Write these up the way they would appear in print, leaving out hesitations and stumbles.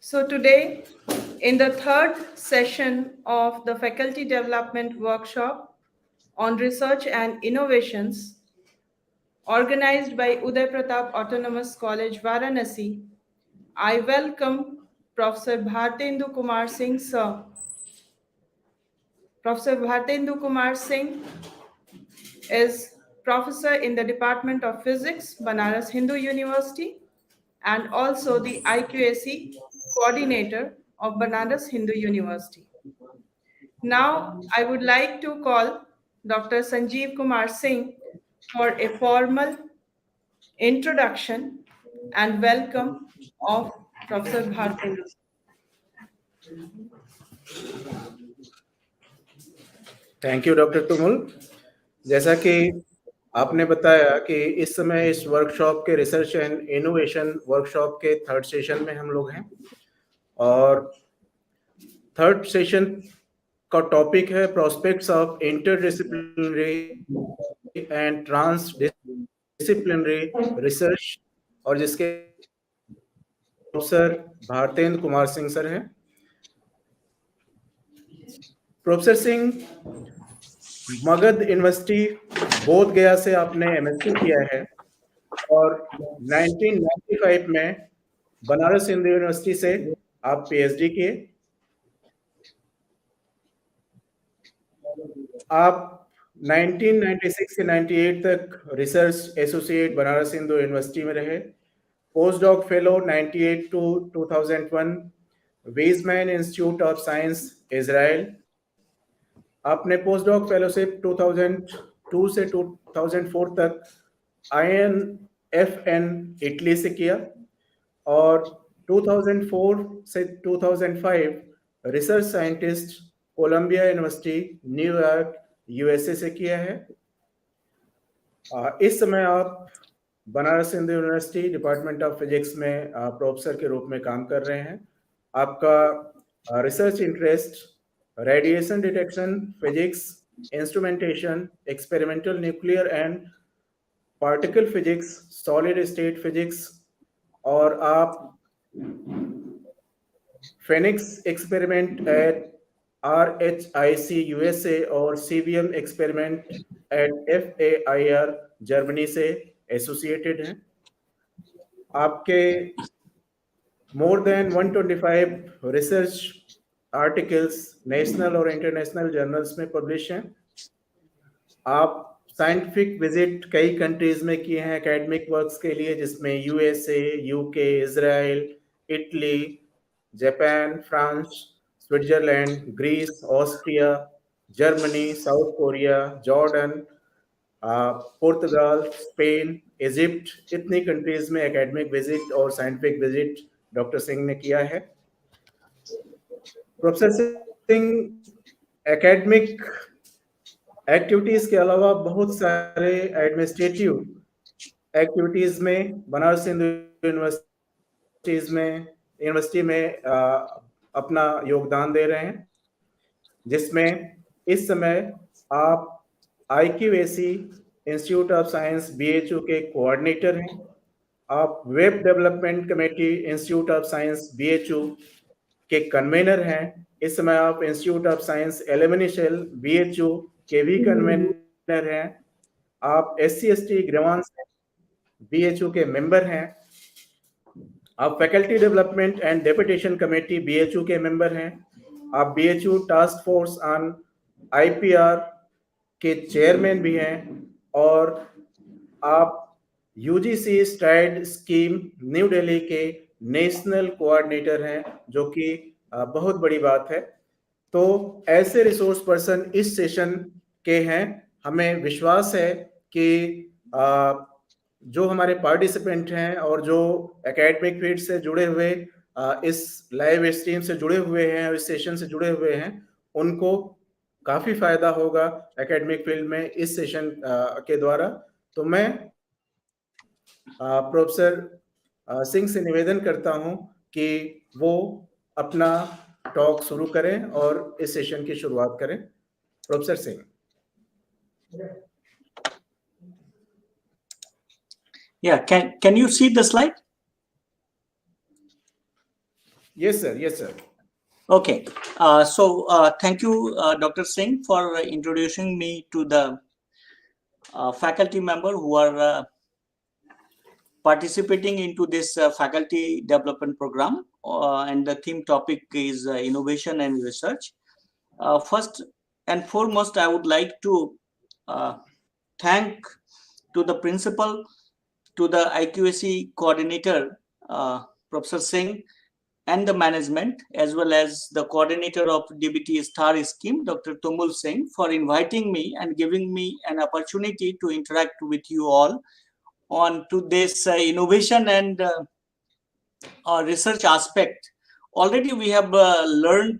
So today, in the third session of the Faculty Development Workshop on Research and Innovations, organized by Udai Pratap Autonomous College, Varanasi, I welcome Professor Bhartendu Kumar Singh, sir. Professor Bhartendu Kumar Singh is professor in the Department of Physics, Banaras Hindu University, and also the IQAC coordinator of Banaras Hindu University. Now, I would like to call Dr. Sanjeev Kumar Singh for a formal introduction and welcome of Professor Bhartendu. Thank you doctor Tumul. जैसा कि आपने बताया कि इस समय इस workshop के research and innovation workshop के थर्ड सेशन में हम लोग हैं और थर्ड सेशन का टॉपिक है prospects of interdisciplinary and transdisciplinary research और जिसके प्रोफेसर भारतेंद्र कुमार सिंह सर हैं। प्रोफेसर सिंह मगध यूनिवर्सिटी बोध गया से आपने एमएससी किया है और 1995 में बनारस हिंदू यूनिवर्सिटी से आप पीएचडी किए। आप 1996 से 98 तक research associate Banaras Hindu university में रहे। Post doc fellow 98 to 2001 Weizmann institute of science Israel. आपने पोस्ट डॉक फेलोशिप 2002 से 2004 तक INFN इटली से किया और 2004 से 2005 research scientist Columbia university New York USA से किया है। इस समय आप Banaras Hindu university department of physics में प्रोफेसर के रूप में काम कर रहे हैं। आपका research interest radiation detection physics, instrumentation, experimental nuclear and particle physics, solid state physics और आप Phenix experiment at RHIC USA और CVM experiment at FAIR Germany से एसोसिएटेड हैं। आपके more than 125 research articles national और इंटरनेशनल जर्नल्स में publish हैं। आप साइंटिफिक विजिट कई कंट्रीज में किए हैं एकेडमिक वर्क्स के लिए, जिसमें USA, UK, Israel, Italy, Japan, France, Switzerland, Greece, Austria, Germany, South Korea, Jordan, पुर्तगाल, स्पेन, इजिप्ट, इतनी कंट्रीज में एकेडमिक विजिट और साइंटिफिक विजिट डॉक्टर सिंह ने किया है। प्रोफेसर सिंह एकेडमिक एक्टिविटीज के अलावा बहुत सारे एडमिनिस्ट्रेटिव एक्टिविटीज में बनारस हिंदू यूनिवर्सिटी में अपना योगदान दे रहे हैं, जिसमें इस समय आप IQAC institute of science BHU के कोऑर्डिनेटर हैं। आप web development committee institute of science BHU के कन्वेनर हैं। इस समय आप institute of science elimination BHU के भी कन्वेनर हैं। आप SC/ST ग्रीवांस BHU के मेंबर हैं। आप faculty development and deputation committee BHU के मेंबर हैं। आप BHU task force on IPR के चेयरमैन भी हैं और आप UGC STRIDE scheme new Delhi के नेशनल कोऑर्डिनेटर हैं, जो कि बहुत बड़ी बात है। तो ऐसे रिसोर्स पर्सन इस सेशन के हैं। हमें विश्वास है कि जो हमारे पार्टिसिपेंट हैं और जो एकेडमिक फील्ड से जुड़े हुए इस लाइव स्ट्रीम से जुड़े हुए हैं और इस सेशन से जुड़े हुए हैं, उनको काफी फायदा होगा एकेडमिक फील्ड में इस सेशन के द्वारा। तो मैं प्रोफेसर सिंह से निवेदन करता हूं कि वो अपना टॉक शुरू करें और इस सेशन की शुरुआत करें। Professor Singh. Yeah, can you see the slide? Yes, sir. Yes, sir. Okay. Thank you, Dr. Singh, for introducing me to the faculty member who are participating into this faculty development program, and the theme topic is innovation and research. First and foremost, I would like to thank to the principal, to the IQAC coordinator, Professor Singh, and the management, as well as the coordinator of DBT Star Scheme, Dr. Tumul Singh, for inviting me and giving me an opportunity to interact with you all on to this innovation and research aspect. Already we have learned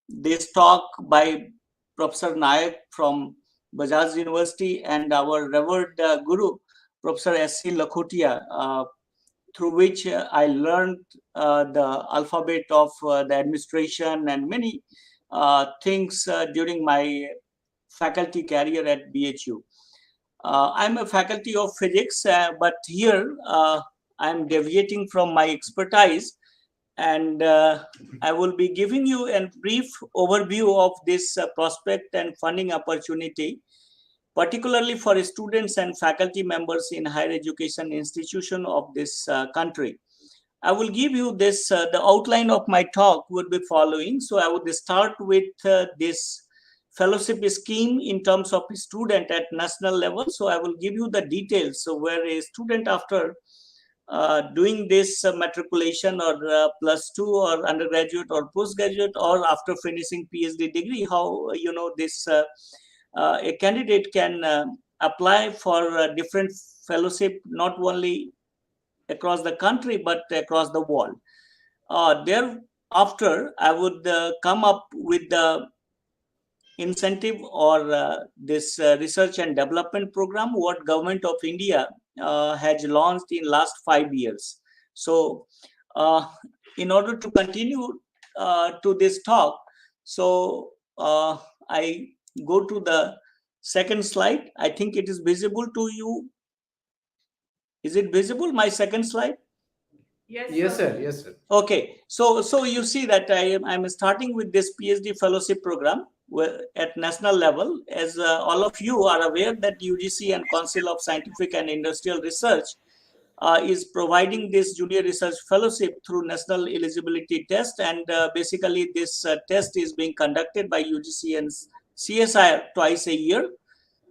this talk by Professor Nayak from Bajaj University and our revered guru, Professor S.C. Lakhotia, through which I learned the alphabet of the administration and many things during my faculty career at BHU. I'm a faculty of physics, but here I'm deviating from my expertise, and I will be giving you a brief overview of this prospect and funding opportunity, particularly for students and faculty members in higher education institution of this country. I will give you this, the outline of my talk would be following. So I would start with this fellowship scheme in terms of student at national level. So I will give you the details. So where a student after doing this matriculation or +2 or undergraduate or postgraduate or after finishing PhD degree, how this a candidate can apply for different fellowship, not only across the country but across the world. Thereafter, I would come up with the incentive or this research and development program what Government of India has launched in last 5 years. So in order to continue to this talk, so I go to the second slide. I think it is visible to you. Is it visible, my second slide? Yes, sir. Yes, sir. Okay, so you see that I'm starting with this PhD fellowship program at national level. As all of you are aware that UGC and Council of Scientific and Industrial Research is providing this junior research fellowship through national eligibility test, and basically this test is being conducted by UGC and CSIR twice a year.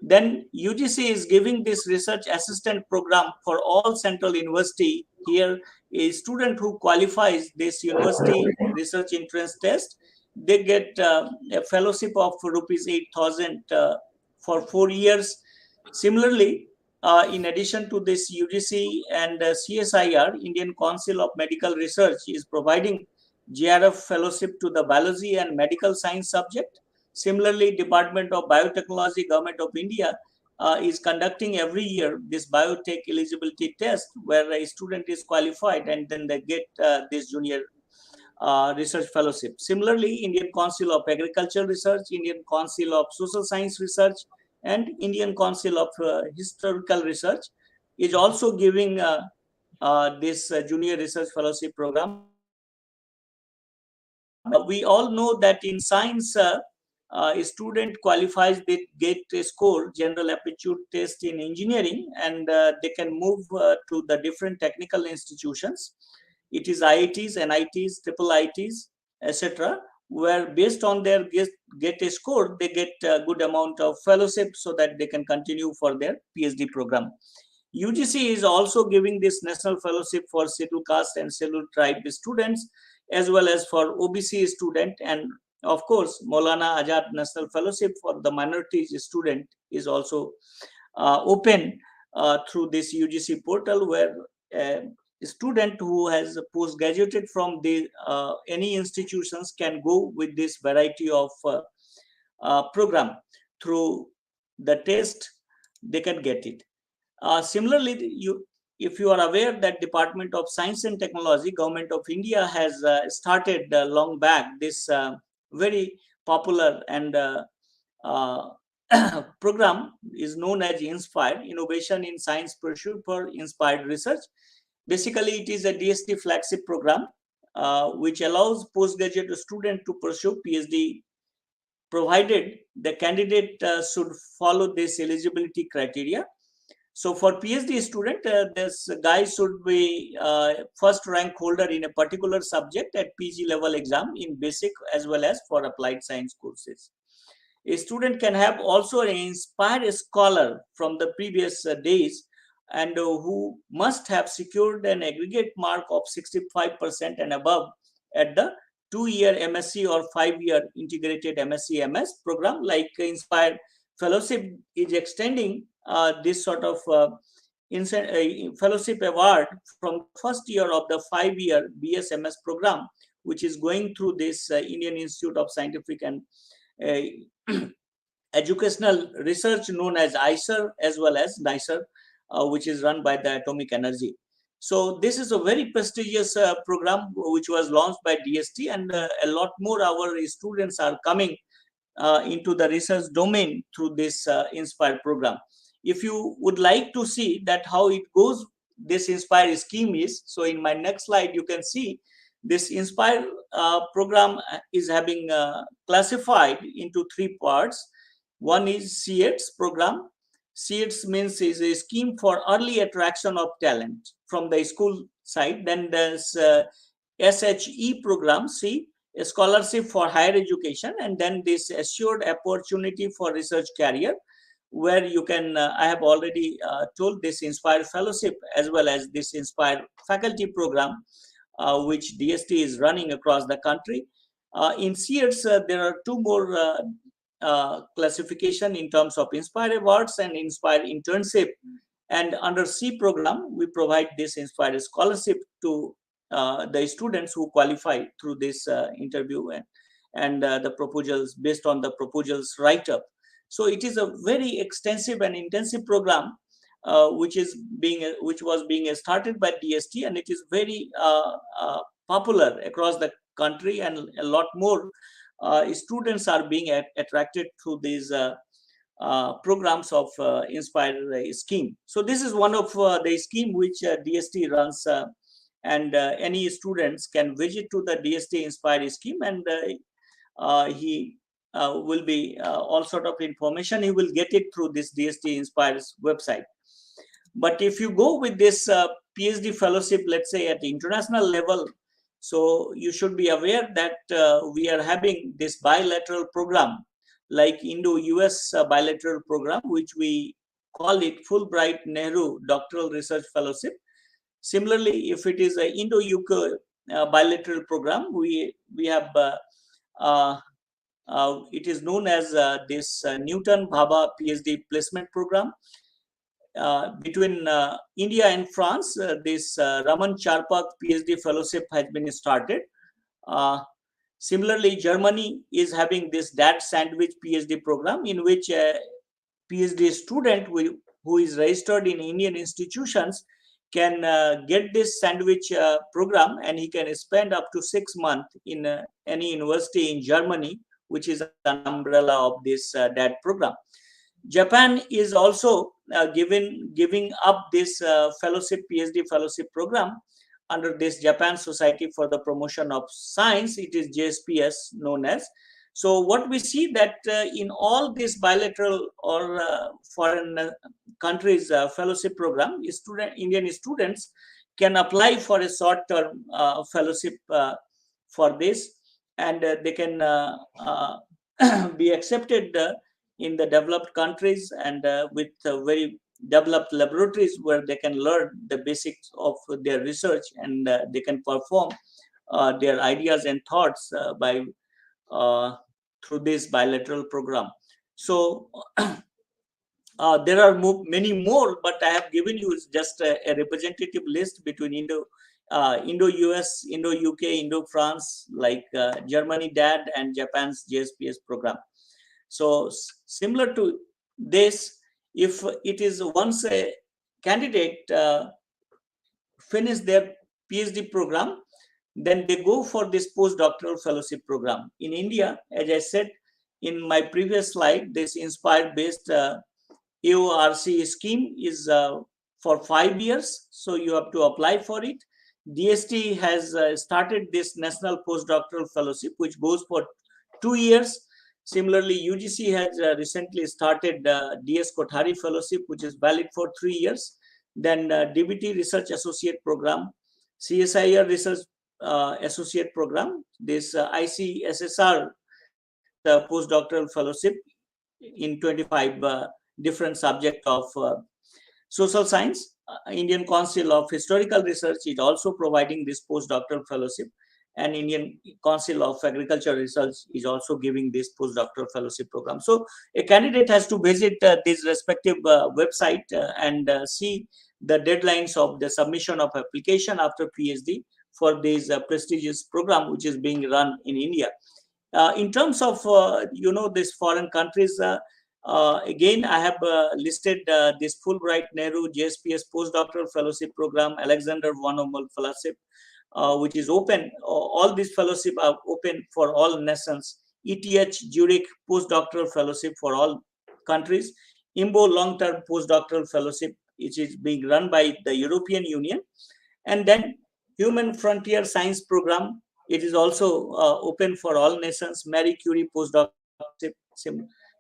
Then UGC is giving this research assistant program for all central university. Here, a student who qualifies this university research entrance test, they get a fellowship of rupees 8,000 for 4 years. Similarly, in addition to this, UGC and CSIR, Indian Council of Medical Research, is providing GRF fellowship to the biology and medical science subject. Similarly, Department of Biotechnology, Government of India is conducting every year this biotech eligibility test where a student is qualified and then they get this junior research fellowship. Similarly, Indian Council of Agricultural Research, Indian Council of Social Science Research, and Indian Council of Historical Research is also giving this junior research fellowship program. We all know that in science, a student qualifies, they get a score, general aptitude test in engineering, and they can move to the different technical institutions. It is IITs, NITs, triple ITs, etc., where based on their get a score, they get a good amount of fellowship so that they can continue for their PhD program. UGC is also giving this national fellowship for scheduled caste and scheduled tribe students, as well as for OBC student, and of course Maulana Azad National Fellowship for the minorities student is also open through this UGC portal, where a student who has post-graduated from the any institutions can go with this variety of program. Through the test they can get it. Similarly, if you are aware that Department of Science and Technology, Government of India has started long back this very popular and program is known as INSPIRE, Innovation in Science Pursuit for Inspired Research. Basically, it is a DST flagship program which allows postgraduate student to pursue PhD, provided the candidate should follow this eligibility criteria. So for PhD student, this guy should be first rank holder in a particular subject at PG level exam in basic as well as for applied science courses. A student can have also an inspired scholar from the previous days and who must have secured an aggregate mark of 65% and above at the 2-year MSc or 5-year integrated MSc MS program. Like Inspired Fellowship is extending this sort of fellowship award from the first year of the 5-year BSMS program, which is going through this Indian Institute of Scientific and Educational Research, known as ICER, as well as NICER, which is run by the Atomic Energy. So this is a very prestigious program which was launched by DST, and a lot more our students are coming into the research domain through this Inspire program. If you would like to see that how it goes, this Inspire scheme is, so in my next slide you can see this Inspire program is having classified into 3 parts. One is CETS program. CETS means is a scheme for early attraction of talent from the school side. Then there's SHE program, C, a scholarship for higher education, and then this assured opportunity for research career, where you can, I have already told, this Inspire Fellowship as well as this Inspire Faculty program, which DST is running across the country. In CETS, there are 2 more classification in terms of Inspire Awards and Inspire Internship. And under C program, we provide this Inspire Scholarship to the students who qualify through this interview and the proposals, based on the proposals write-up. So it is a very extensive and intensive program which was being started by DST, and it is very popular across the country, and a lot more students are being attracted through these programs of Inspire scheme. So this is one of the scheme which DST runs, and any students can visit to the DST Inspire scheme, and he will be all sort of information he will get it through this DST Inspire's website. But if you go with this PhD fellowship, let's say at the international level, so you should be aware that we are having this bilateral program like Indo-US bilateral program, which we call it Fulbright Nehru Doctoral Research Fellowship. Similarly, if it is an Indo-UK bilateral program, we have it is known as this Newton Bhabha PhD placement program. Between India and France, this Raman Charpak PhD fellowship has been started. Similarly, Germany is having this Dad Sandwich PhD program, in which a PhD student who is registered in Indian institutions can get this sandwich program, and he can spend up to 6 months in any university in Germany, which is an umbrella of this DAD program. Japan is also giving up this PhD fellowship program under this Japan Society for the Promotion of Science. It is JSPS known as. So what we see that in all these bilateral or foreign countries fellowship program, Indian students can apply for a short-term fellowship for this, and they can be accepted in the developed countries, and with very developed laboratories where they can learn the basics of their research, and they can perform their ideas and thoughts by through this bilateral program. So there are many more, but I have given you just a representative list between Indo-US, Indo-UK, Indo-France, like Germany DAD and Japan's JSPS program. So similar to this, if it is once a candidate finish their PhD program, then they go for this postdoctoral fellowship program. In India, as I said in my previous slide, this Inspire-based AORC scheme is for 5 years. So you have to apply for it. DST has started this National Postdoctoral Fellowship, which goes for 2 years. Similarly, UGC has recently started DS Kothari Fellowship, which is valid for 3 years. Then DBT Research Associate Program, CSIR Research Associate Program, this ICSSR Postdoctoral Fellowship in 25 different subjects of social science. Indian Council of Historical Research is also providing this postdoctoral fellowship, and Indian Council of Agricultural Research is also giving this postdoctoral fellowship program. So a candidate has to visit this respective website and see the deadlines of the submission of application after PhD for this prestigious program which is being run in India. In terms of these foreign countries, again, I have listed this Fulbright Nehru JSPS Postdoctoral Fellowship Program, Alexander von Humboldt Fellowship, which is open. All these fellowships are open for all nations. ETH Zurich Postdoctoral Fellowship for all countries. IMBO Long-Term Postdoctoral Fellowship, which is being run by the European Union. And then Human Frontier Science Program, it is also open for all nations. Marie Curie Postdoctoral Fellowship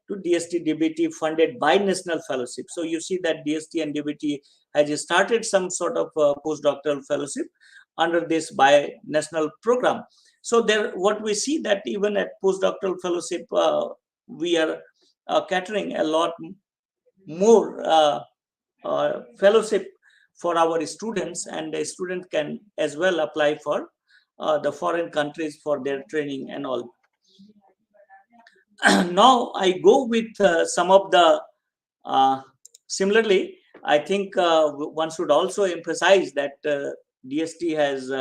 to DST DBT funded by National Fellowship. So you see that DST and DBT has started some sort of postdoctoral fellowship under this by national program. So there, what we see that even at postdoctoral fellowship, we are catering a lot more fellowship for our students, and the student can as well apply for the foreign countries for their training and all. Now I go with some of the similarly, I think one should also emphasize that DST has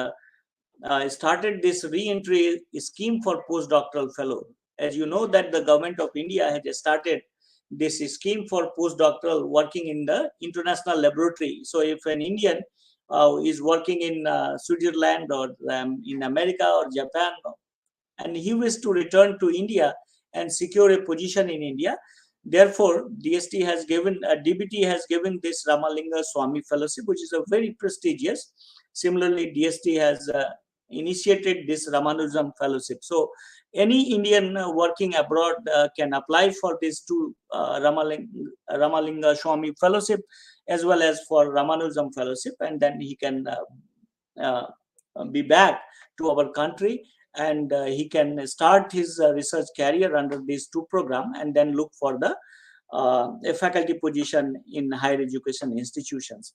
started this re-entry scheme for postdoctoral fellow. As you know that the government of India has started this scheme for postdoctoral working in the international laboratory. So if an Indian is working in Switzerland or in America or Japan, and he wishes to return to India and secure a position in India, therefore DST has given, DBT has given this Ramalinga Swami Fellowship, which is a very prestigious. Similarly, DST has initiated this Ramanujam Fellowship. So any Indian working abroad can apply for these two Ramalinga Swami Fellowship as well as for Ramanujam Fellowship, and then he can be back to our country, and he can start his research career under these two programs and then look for the a faculty position in higher education institutions.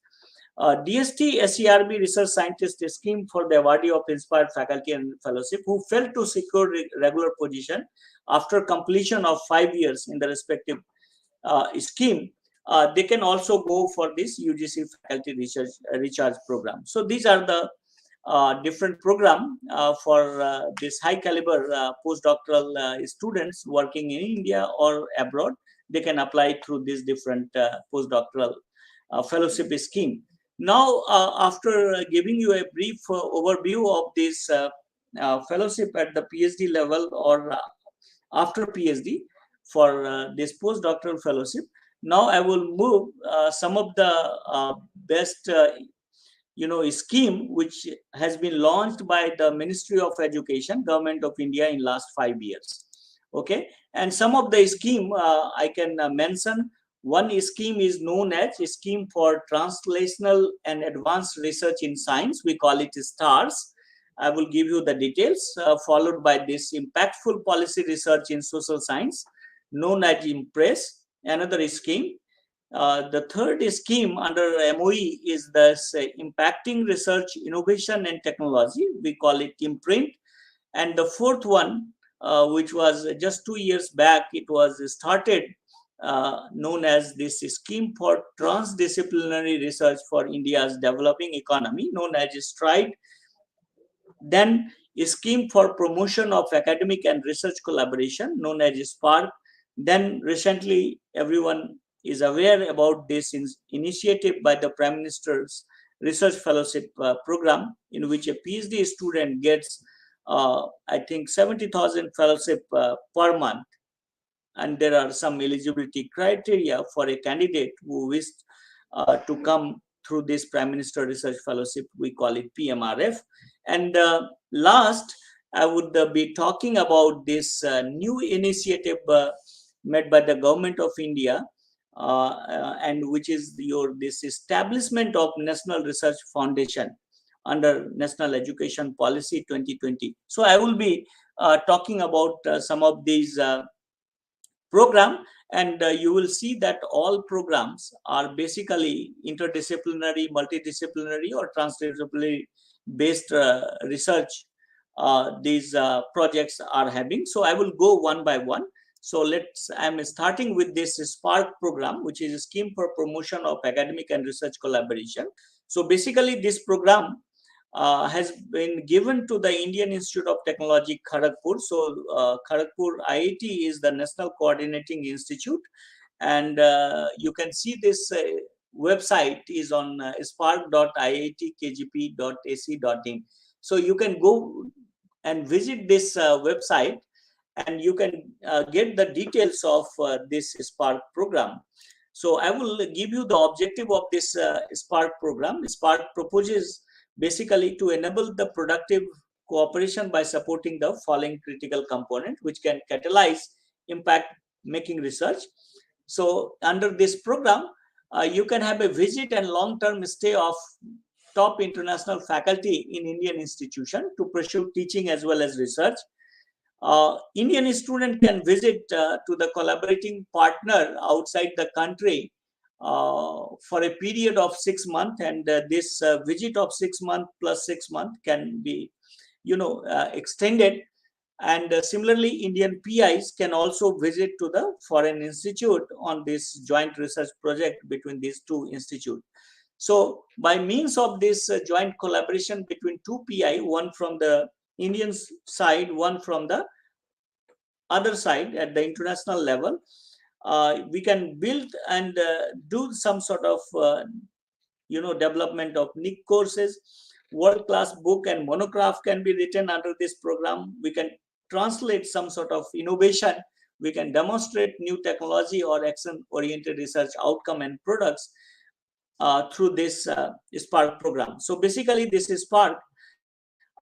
DST SERB Research Scientist Scheme for the awardee of inspired faculty and fellowship who failed to secure regular position after completion of 5 years in the respective scheme, they can also go for this UGC faculty research recharge program. So these are the different program for this high caliber postdoctoral students working in India or abroad. They can apply through these different postdoctoral fellowship scheme. Now, after giving you a brief overview of this fellowship at the PhD level or after PhD for this postdoctoral fellowship, now I will move some of the best scheme which has been launched by the Ministry of Education, Government of India in last 5 years. Okay, and some of the scheme I can mention. One scheme is known as a Scheme for Translational and Advanced Research in Science. We call it STARS. I will give you the details, followed by this Impactful Policy Research in Social Science, known as IMPRESS, another scheme. The third scheme under MOE is this Impacting Research, Innovation and Technology. We call it IMPRINT. And the fourth one, which was just 2 years back, it was started known as this Scheme for Transdisciplinary Research for India's Developing Economy, known as STRIDE. Then a Scheme for Promotion of Academic and Research Collaboration, known as SPARK. Then recently, everyone is aware about this initiative by the Prime Minister's Research Fellowship Program, in which a PhD student gets, I think, 70,000 fellowship per month. And there are some eligibility criteria for a candidate who wishes to come through this Prime Minister Research Fellowship. We call it PMRF. And last, I would be talking about this new initiative made by the Government of India, and which is this establishment of National Research Foundation under National Education Policy 2020. So I will be talking about some of these program, and you will see that all programs are basically interdisciplinary, multidisciplinary, or transdisciplinary based research these projects are having. So I will go one by one. So I'm starting with this Spark program, which is a scheme for promotion of academic and research collaboration. So basically this program has been given to the Indian Institute of Technology, Kharagpur. So Kharagpur IIT is the National Coordinating Institute, and you can see this website is on spark.iitkgp.ac.in. So you can go and visit this website, and you can get the details of this Spark program. So I will give you the objective of this Spark program. Spark proposes basically to enable the productive cooperation by supporting the following critical component, which can catalyze impact-making research. So under this program, you can have a visit and long-term stay of top international faculty in Indian institution to pursue teaching as well as research. Indian student can visit to the collaborating partner outside the country for a period of 6 months, and this visit of 6 months plus 6 months can be, extended. And similarly, Indian PIs can also visit to the foreign institute on this joint research project between these two institutes. So by means of this joint collaboration between two PI, one from the Indian side, one from the other side at the international level, we can build and do some sort of development of niche courses. World-class book and monograph can be written under this program. We can translate some sort of innovation. We can demonstrate new technology or action-oriented research outcome and products through this Spark program. So basically, this Spark,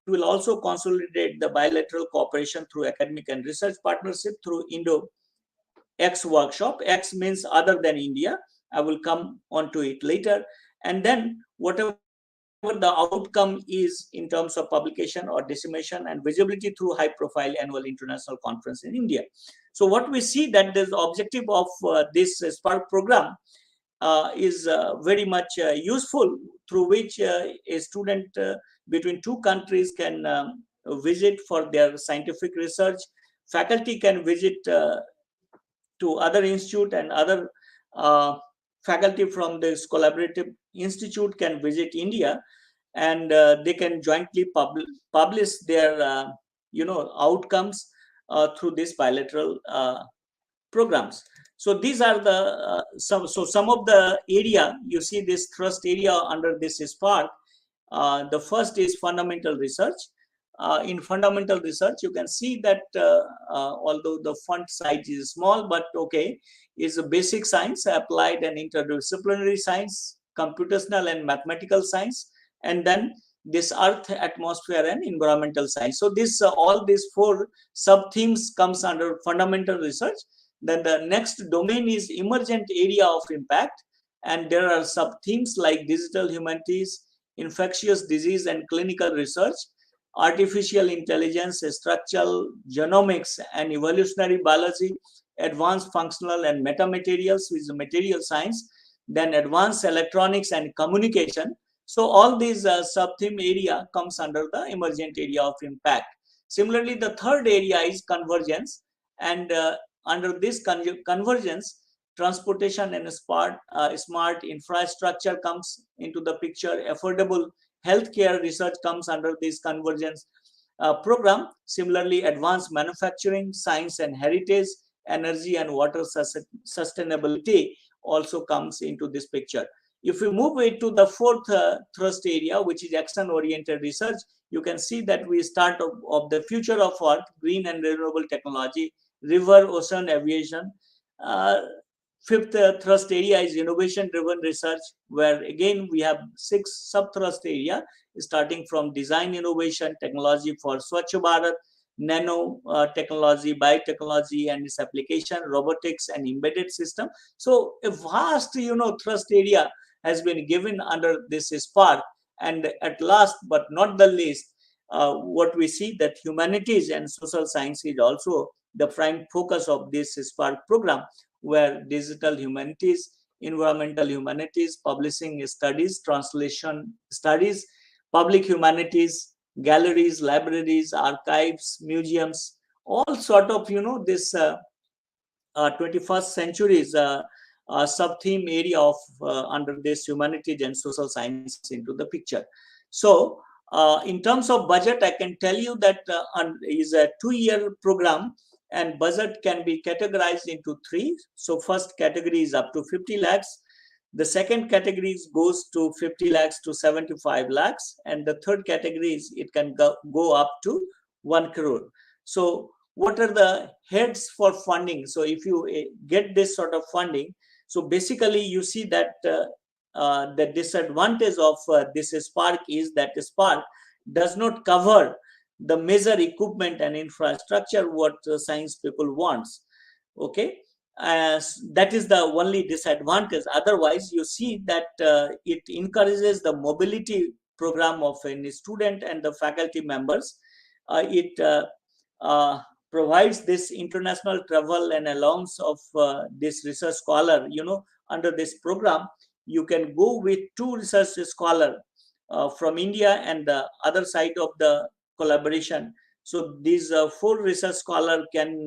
it will also consolidate the bilateral cooperation through academic and research partnership through Indo-X workshop. X means other than India. I will come on to it later. And then whatever the outcome is in terms of publication or dissemination and visibility through high-profile annual international conference in India. So what we see that the objective of this Spark program is very much useful, through which a student between two countries can visit for their scientific research. Faculty can visit to other institute, and other faculty from this collaborative institute can visit India, and they can jointly publish their outcomes through this bilateral programs. So these are the some of the area. You see this thrust area under this Spark. The first is fundamental research. In fundamental research, you can see that although the font size is small, but okay, is a basic science, applied and interdisciplinary science, computational and mathematical science, and then this earth, atmosphere, and environmental science. So this all these four sub themes comes under fundamental research. Then the next domain is emergent area of impact, and there are sub themes like digital humanities, infectious disease and clinical research, artificial intelligence, structural genomics and evolutionary biology, advanced functional and metamaterials, which is material science, then advanced electronics and communication. So all these sub-theme area comes under the emergent area of impact. Similarly, the third area is convergence, and under this convergence, transportation and smart infrastructure comes into the picture. Affordable healthcare research comes under this convergence program. Similarly, advanced manufacturing, science and heritage, energy and water sustainability also comes into this picture. If we move it to the fourth thrust area, which is action-oriented research, you can see that we start of the future of Earth, green and renewable technology, river, ocean, aviation. Fifth thrust area is innovation-driven research, where again we have 6 sub-thrust area, starting from design innovation, technology for Swachh Bharat, nano technology, biotechnology and its application, robotics and embedded system. So a vast, thrust area has been given under this SPARK. And at last but not the least, what we see that humanities and social science is also the prime focus of this SPARK program, where digital humanities, environmental humanities, publishing studies, translation studies, public humanities, galleries, libraries, archives, museums, all sort of, this 21st century's sub-theme area of under this humanities and social science into the picture. So in terms of budget, I can tell you that is a 2-year program, and budget can be categorized into 3. So first category is up to 50 lakhs. The second category goes to 50 lakhs to 75 lakhs. And the third category is it can go up to 1 crore. So what are the heads for funding? So if you get this sort of funding, so basically you see that the disadvantage of this SPARK is that SPARK does not cover the major equipment and infrastructure what science people wants. Okay, that is the only disadvantage. Otherwise, you see that it encourages the mobility program of any student and the faculty members. It provides this international travel and allowance of this research scholar. Under this program, you can go with 2 research scholars from India and the other side of the collaboration. So these 4 research scholars can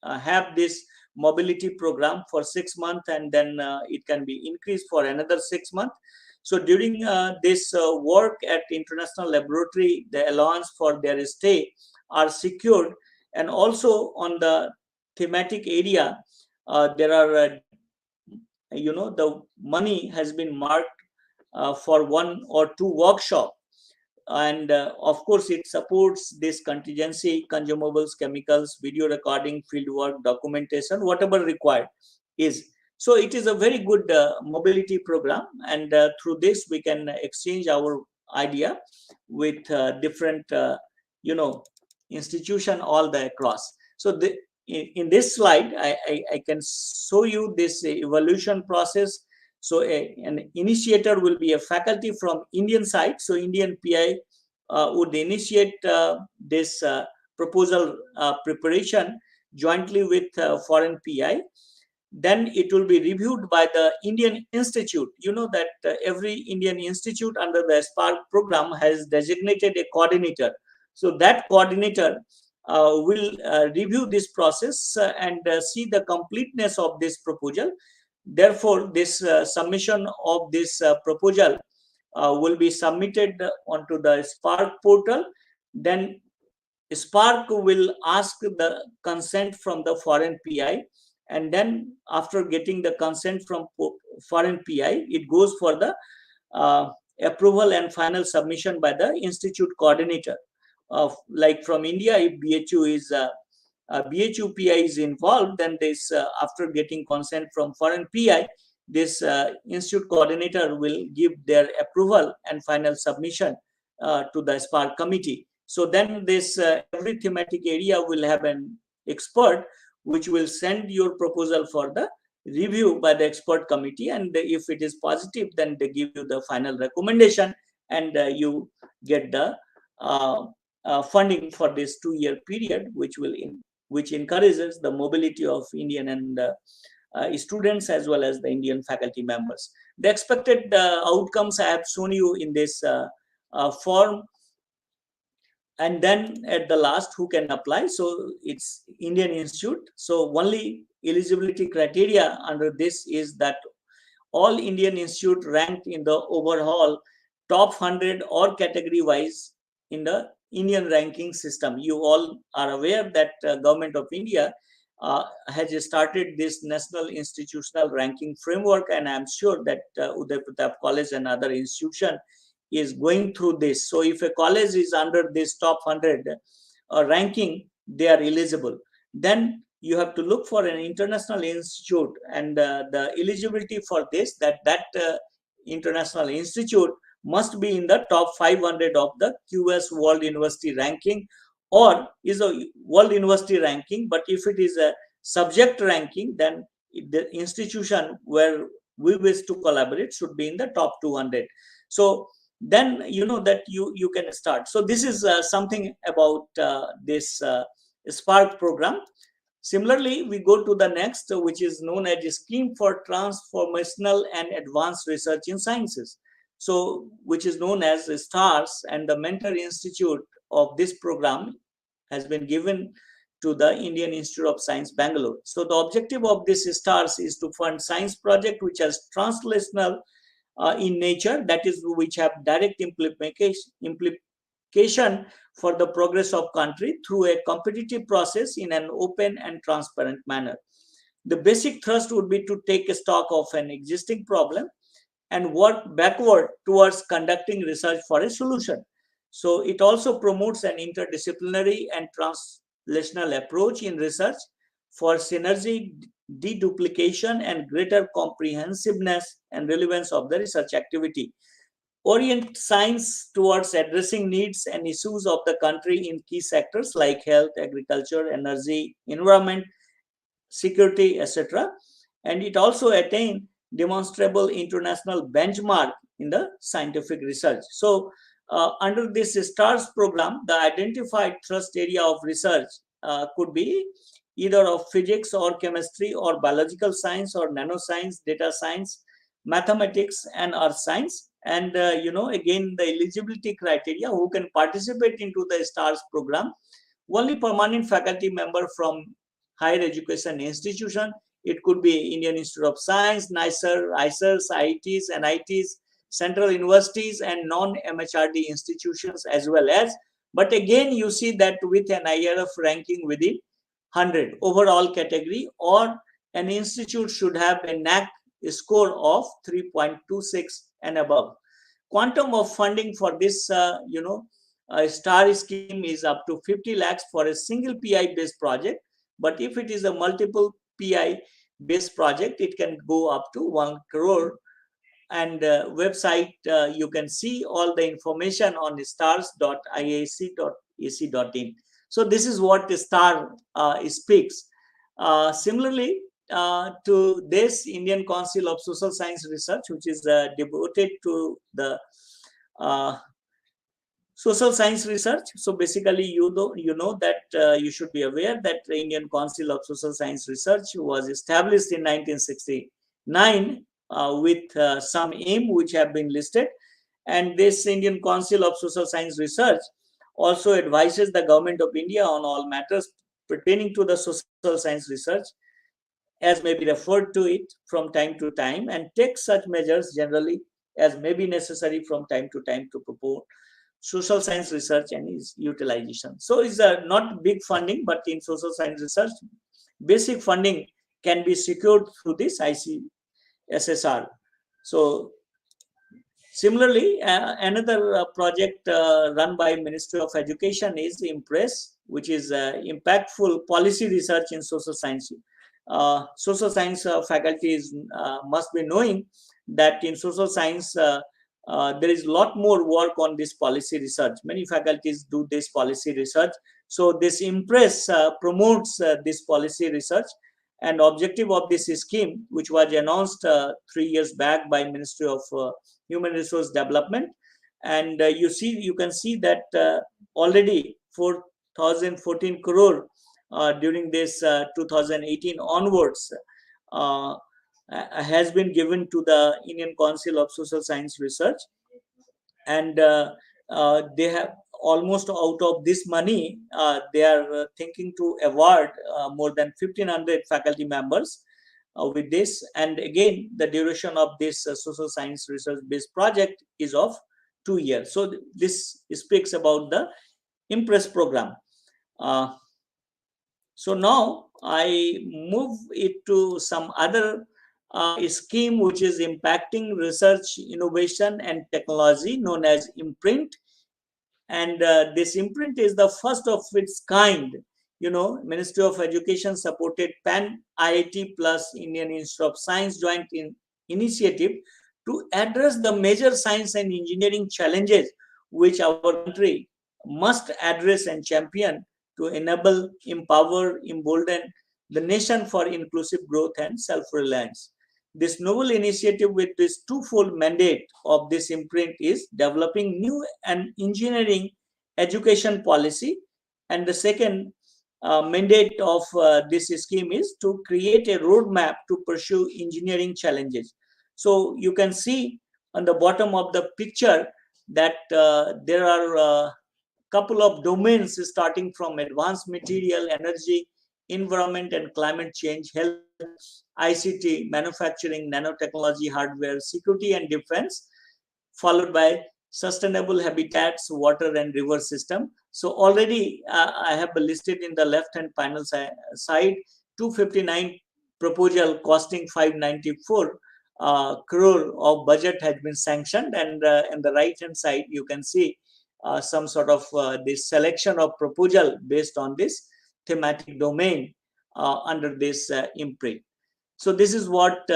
have this mobility program for 6 months, and then it can be increased for another 6 months. So during this work at international laboratory, the allowance for their stay are secured. And also on the thematic area, there are, the money has been marked for 1 or 2 workshops. And of course, it supports this contingency, consumables, chemicals, video recording, fieldwork, documentation, whatever required is. So it is a very good mobility program, and through this we can exchange our idea with different, institution all the across. So in this slide, I can show you this evaluation process. So an initiator will be a faculty from Indian side. So Indian PI would initiate this proposal preparation jointly with foreign PI. Then it will be reviewed by the Indian Institute. You know that every Indian institute under the SPARK program has designated a coordinator. So that coordinator will review this process and see the completeness of this proposal. Therefore, this submission of this proposal will be submitted onto the SPARK portal. Then SPARK will ask the consent from the foreign PI, and then after getting the consent from foreign PI, it goes for the approval and final submission by the institute coordinator. Like from India, if BHU is BHU PI is involved, then this after getting consent from foreign PI, this institute coordinator will give their approval and final submission to the SPARK committee. So then this every thematic area will have an expert which will send your proposal for the review by the expert committee, and if it is positive, then they give you the final recommendation, and you get the funding for this 2-year period, which encourages the mobility of Indian and students as well as the Indian faculty members. The expected outcomes I have shown you in this form. And then at the last, who can apply? So it's Indian Institute. So only eligibility criteria under this is that all Indian Institute ranked in the overall top 100 or category wise in the Indian ranking system. You all are aware that Government of India has started this national institutional ranking framework, and I'm sure that Udai Pratap College and other institution is going through this. So if a college is under this top 100 ranking, they are eligible. Then you have to look for an international institute, and the eligibility for this, that international institute must be in the top 500 of the QS World University ranking, or is a World University ranking. But if it is a subject ranking, then the institution where we wish to collaborate should be in the top 200. So then you know that you can start. So this is something about this Spark program. Similarly, we go to the next, which is known as a Scheme for Transformational and Advanced Research in Sciences. So, which is known as STARS, and the mentor institute of this program has been given to the Indian Institute of Science, Bangalore. So, the objective of this STARS is to fund science project which is translational in nature, that is, which have direct implication for the progress of country through a competitive process in an open and transparent manner. The basic thrust would be to take a stock of an existing problem and work backward towards conducting research for a solution. So it also promotes an interdisciplinary and translational approach in research for synergy, deduplication, and greater comprehensiveness and relevance of the research activity. Orient science towards addressing needs and issues of the country in key sectors like health, agriculture, energy, environment, security, etc. And it also attained demonstrable international benchmark in the scientific research. So under this STARS program, the identified thrust area of research could be either of physics or chemistry or biological science or nanoscience, data science, mathematics, and earth science. And again, the eligibility criteria, who can participate into the STARS program: only permanent faculty member from higher education institution. It could be Indian Institute of Science, NICER, ICERs, IITs, NITs, central universities, and non-MHRD institutions as well as. But again, you see that with an IRF ranking within 100 overall category, or an institute should have a NAC score of 3.26 and above. Quantum of funding for this, STAR scheme is up to 50 lakhs for a single PI based project. But if it is a multiple PI based project, it can go up to 1 crore. And website, you can see all the information on stars.iac.ac.in. So this is what the STAR speaks. Similarly, to this, Indian Council of Social Science Research, which is devoted to the social science research. So basically, you know that you should be aware that the Indian Council of Social Science Research was established in 1969 with some aim which have been listed. And this Indian Council of Social Science Research also advises the government of India on all matters pertaining to the social science research, as may be referred to it from time to time, and takes such measures generally as may be necessary from time to time to promote social science research and its utilization. So it's not big funding, but in social science research, basic funding can be secured through this ICSSR. So similarly, another project run by Ministry of Education is IMPRESS, which is impactful policy research in social science. Social science faculties must be knowing that in social science, there is a lot more work on this policy research. Many faculties do this policy research. So this IMPRESS promotes this policy research. And objective of this scheme, which was announced 3 years back by Ministry of Human Resource Development, and you can see that already 4,014 crore during this 2018 onwards has been given to the Indian Council of Social Science Research, and they have almost out of this money, they are thinking to award more than 1,500 faculty members with this. And again, the duration of this social science research-based project is of 2 years. So this speaks about the IMPRESS program. So now I move it to some other scheme which is impacting research, innovation, and technology, known as Imprint. And this Imprint is the first of its kind Ministry of Education supported Pan IIT plus Indian Institute of Science joint initiative to address the major science and engineering challenges which our country must address and champion to enable, empower, embolden the nation for inclusive growth and self-reliance. This novel initiative with this twofold mandate of this imprint is developing new and engineering education policy, and the second mandate of this scheme is to create a roadmap to pursue engineering challenges. So you can see on the bottom of the picture that there are a couple of domains starting from advanced material, energy, environment and climate change, health, ICT, manufacturing, nanotechnology, hardware, security and defense, followed by sustainable habitats, water and river system. So already I have listed in the left hand panel side 259 proposal costing 594 crore of budget has been sanctioned, and in the right hand side you can see some sort of this selection of proposal based on this thematic domain under this imprint. So this is what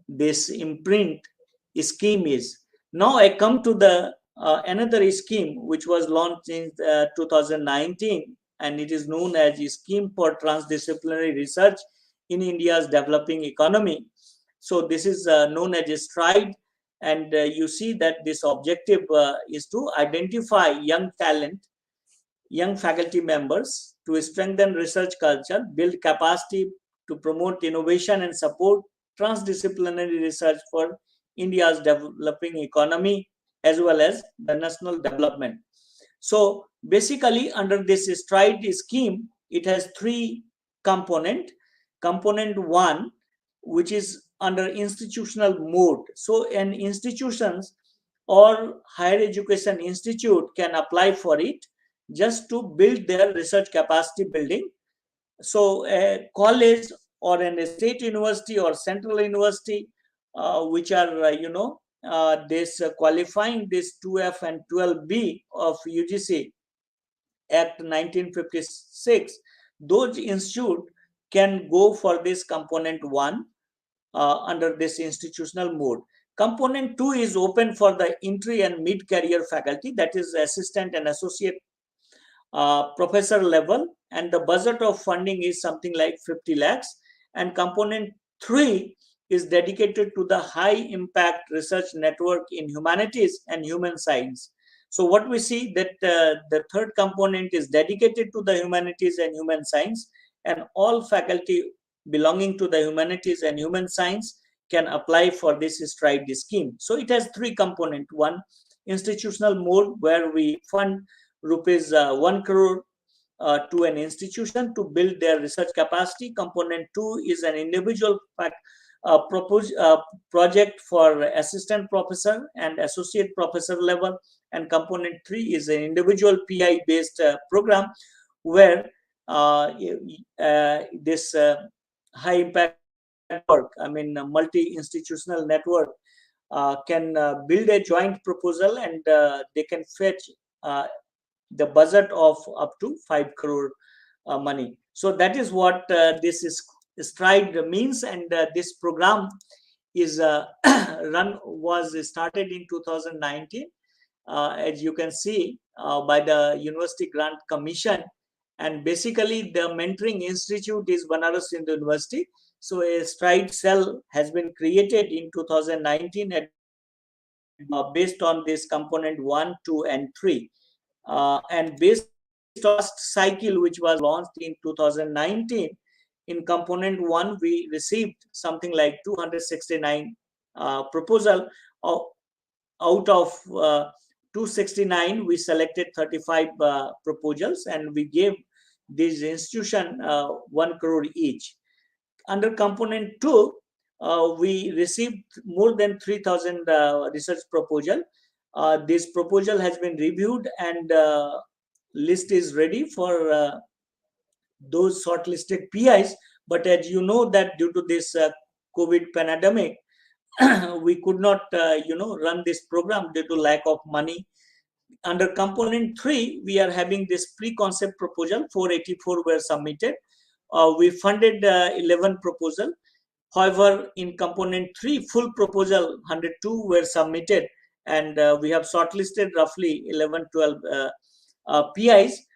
this imprint scheme is. Now I come to the another scheme which was launched in 2019, and it is known as a Scheme for Transdisciplinary Research in India's Developing Economy. So this is known as a STRIDE, and you see that this objective is to identify young talent, young faculty members, to strengthen research culture, build capacity to promote innovation and support transdisciplinary research for India's developing economy as well as the national development. So basically under this STRIDE scheme, it has three components. Component one, which is under institutional mode. So an institutions or higher education institute can apply for it just to build their research capacity building. So a college or a state university or central university, which are this qualifying this 2F and 12B of UGC Act 1956, those institutes can go for this component one under this institutional mode. Component two is open for the entry and mid-career faculty, that is assistant and associate professor level, and the budget of funding is something like 50 lakhs. And component 3 is dedicated to the high impact research network in humanities and human science. So what we see that the third component is dedicated to the humanities and human science, and all faculty belonging to the humanities and human science can apply for this STRIDE scheme. So it has three components. One, institutional mode, where we fund rupees 1 crore to an institution to build their research capacity. Component 2 is an individual project for assistant professor and associate professor level, and component 3 is an individual PI based program where this high impact network, I mean multi-institutional network, can build a joint proposal, and they can fetch the budget of up to 5 crore money. So that is what this is STRIDE means, and this program is was started in 2019, as you can see, by the University Grant Commission, and basically the mentoring institute is Varanasi University. So a STRIDE cell has been created in 2019 based on this component 1, 2 and 3. And based on last cycle, which was launched in 2019, in component 1 we received something like 269 proposal. Out of 269 we selected 35 proposals, and we gave this institution 1 crore each. Under component 2 we received more than 3,000 research proposal. This proposal has been reviewed, and list is ready for those shortlisted PIs. But as you know that due to this COVID pandemic, we could not run this program due to lack of money. under component 3, we are having this pre-concept proposal. 484 were submitted. We funded 11 proposal. However, in component 3, full proposal 102 were submitted, and we have shortlisted roughly 11-12 PIs,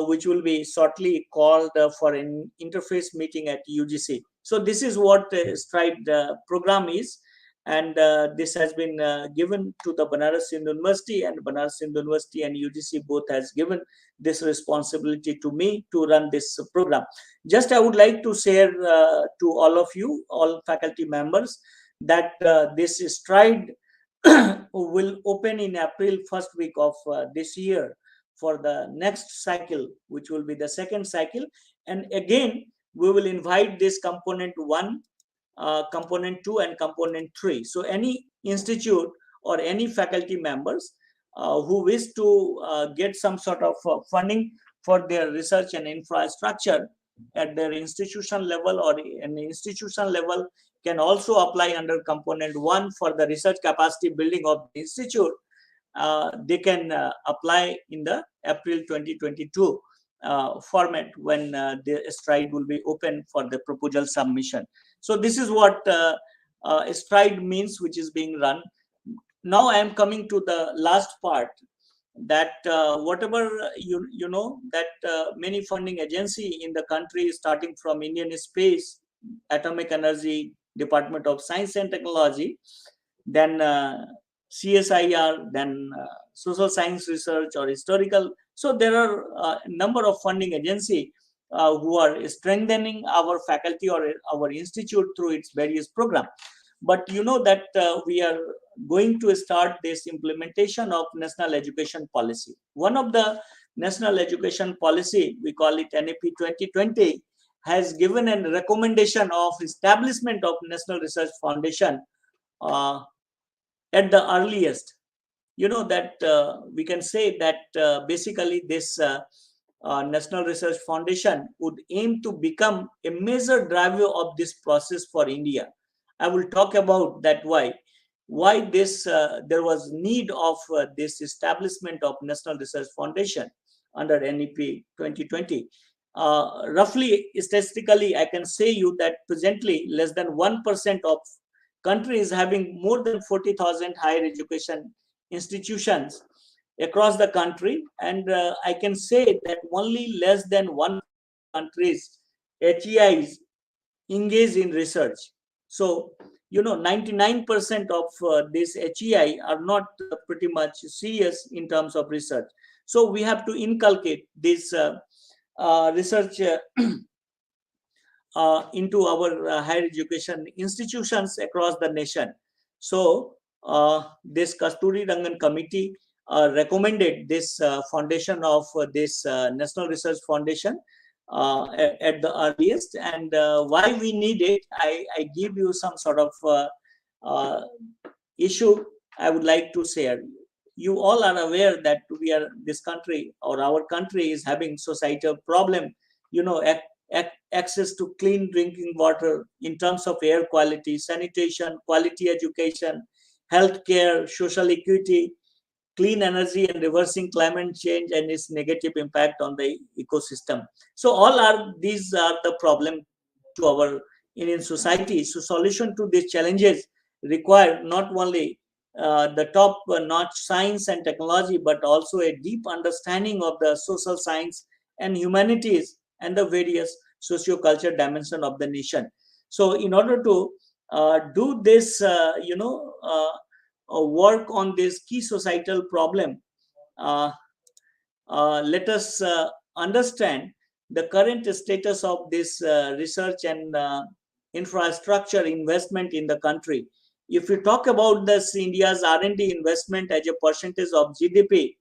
which will be shortly called for an interface meeting at UGC. So this is what STRIDE program is, and this has been given to the Banaras Hindu University, and Banaras Hindu University and UGC both has given this responsibility to me to run this program. Just I would like to share to all of you, all faculty members, that this STRIDE will open in April, first week of this year, for the next cycle, which will be the second cycle. And again, we will invite this component 1, component 2, and component 3. So any institute or any faculty members who wish to get some sort of funding for their research and infrastructure at their institution level or an institution level can also apply under component 1 for the research capacity building of the institute. They can apply in the April 2022 format when the STRIDE will be open for the proposal submission. So this is what STRIDE means, which is being run. Now I am coming to the last part, that whatever you know that many funding agency in the country, starting from Indian Space, Atomic Energy, Department of Science and Technology, then CSIR, then social science research or historical. So there are a number of funding agency who are strengthening our faculty or our institute through its various program. But you know that we are going to start this implementation of National Education Policy. One of the National Education Policy, we call it NEP 2020, has given a recommendation of establishment of National Research Foundation at the earliest. You know that we can say that basically this National Research Foundation would aim to become a major driver of this process for India. I will talk about that why this there was need of this establishment of National Research Foundation under NEP 2020. Roughly, statistically, I can say you that presently less than 1% of countries having more than 40,000 higher education institutions across the country, and I can say that only less than 1 countries HEIs engage in research. So, you know, 99% of this HEI are not pretty much serious in terms of research. So we have to inculcate this research into our higher education institutions across the nation. So this Kasturi Rangan committee recommended this foundation of this National Research Foundation at the earliest, and why we need it, I give you some sort of issue I would like to share. You all are aware that this country or our country is having societal problem, you know, access to clean drinking water in terms of air quality, sanitation, quality education, healthcare, social equity, clean energy, and reversing climate change and its negative impact on the ecosystem. So these are the problem to our Indian society. So solution to these challenges require not only the top-notch science and technology, but also a deep understanding of the social science and humanities and the various socio-cultural dimension of the nation. So in order to do this, work on this key societal problem, let us understand the current status of this research and infrastructure investment in the country. If you talk about this India's R&D investment as a percentage of GDP,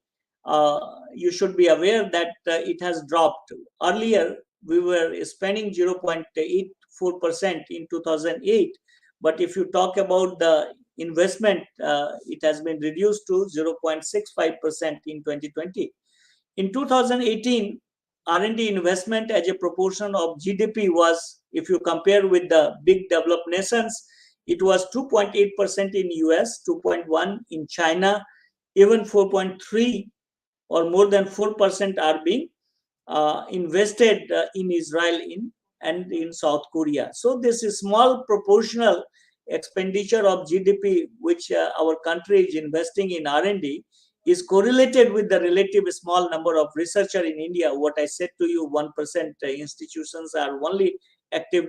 you should be aware that it has dropped. Earlier, we were spending 0.84% in 2008, but if you talk about the investment, it has been reduced to 0.65% in 2020. In 2018, R&D investment as a proportion of GDP was, if you compare with the big developed nations, it was 2.8% in US, 2.1 in China, even 4.3 or more than 4% are being invested in Israel and in South Korea. So this is small proportional expenditure of GDP which our country is investing in R&D is correlated with the relative small number of researchers in India. What I said to you, 1% institutions are only active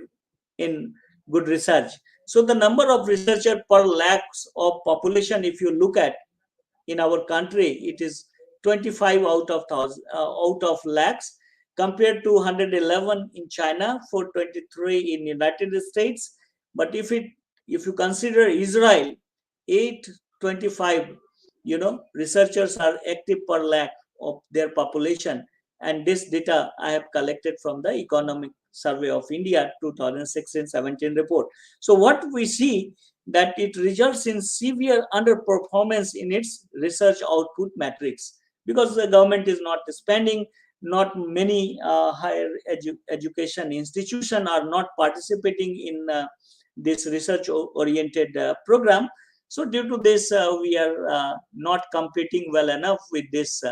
in good research. So the number of researchers per lakhs of population, if you look at in our country, it is 25 out of 1000 out of lakhs, compared to 111 in China, 423 in United States. But if you consider Israel, 825 researchers are active per lakh of their population, and this data I have collected from the Economic Survey of India 2016-17 report. So what we see that it results in severe underperformance in its research output metrics, because the government is not spending, not many higher education institutions are not participating in this research oriented program. So due to this, we are not competing well enough with this.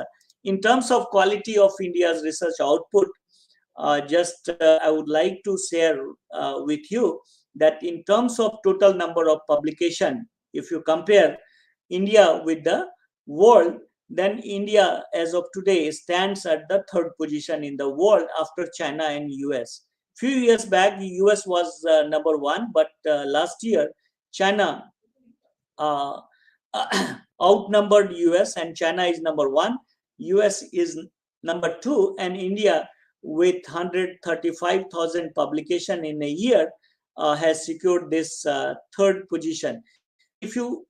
In terms of quality of India's research output, I would like to share with you that in terms of total number of publication, if you compare India with the world, then India as of today stands at the third position in the world after China and US. Few years back, the US was number one, but last year China uh, outnumbered US, and China is number one, US is number two, and India with 135,000 publication in a year has secured this third position. If you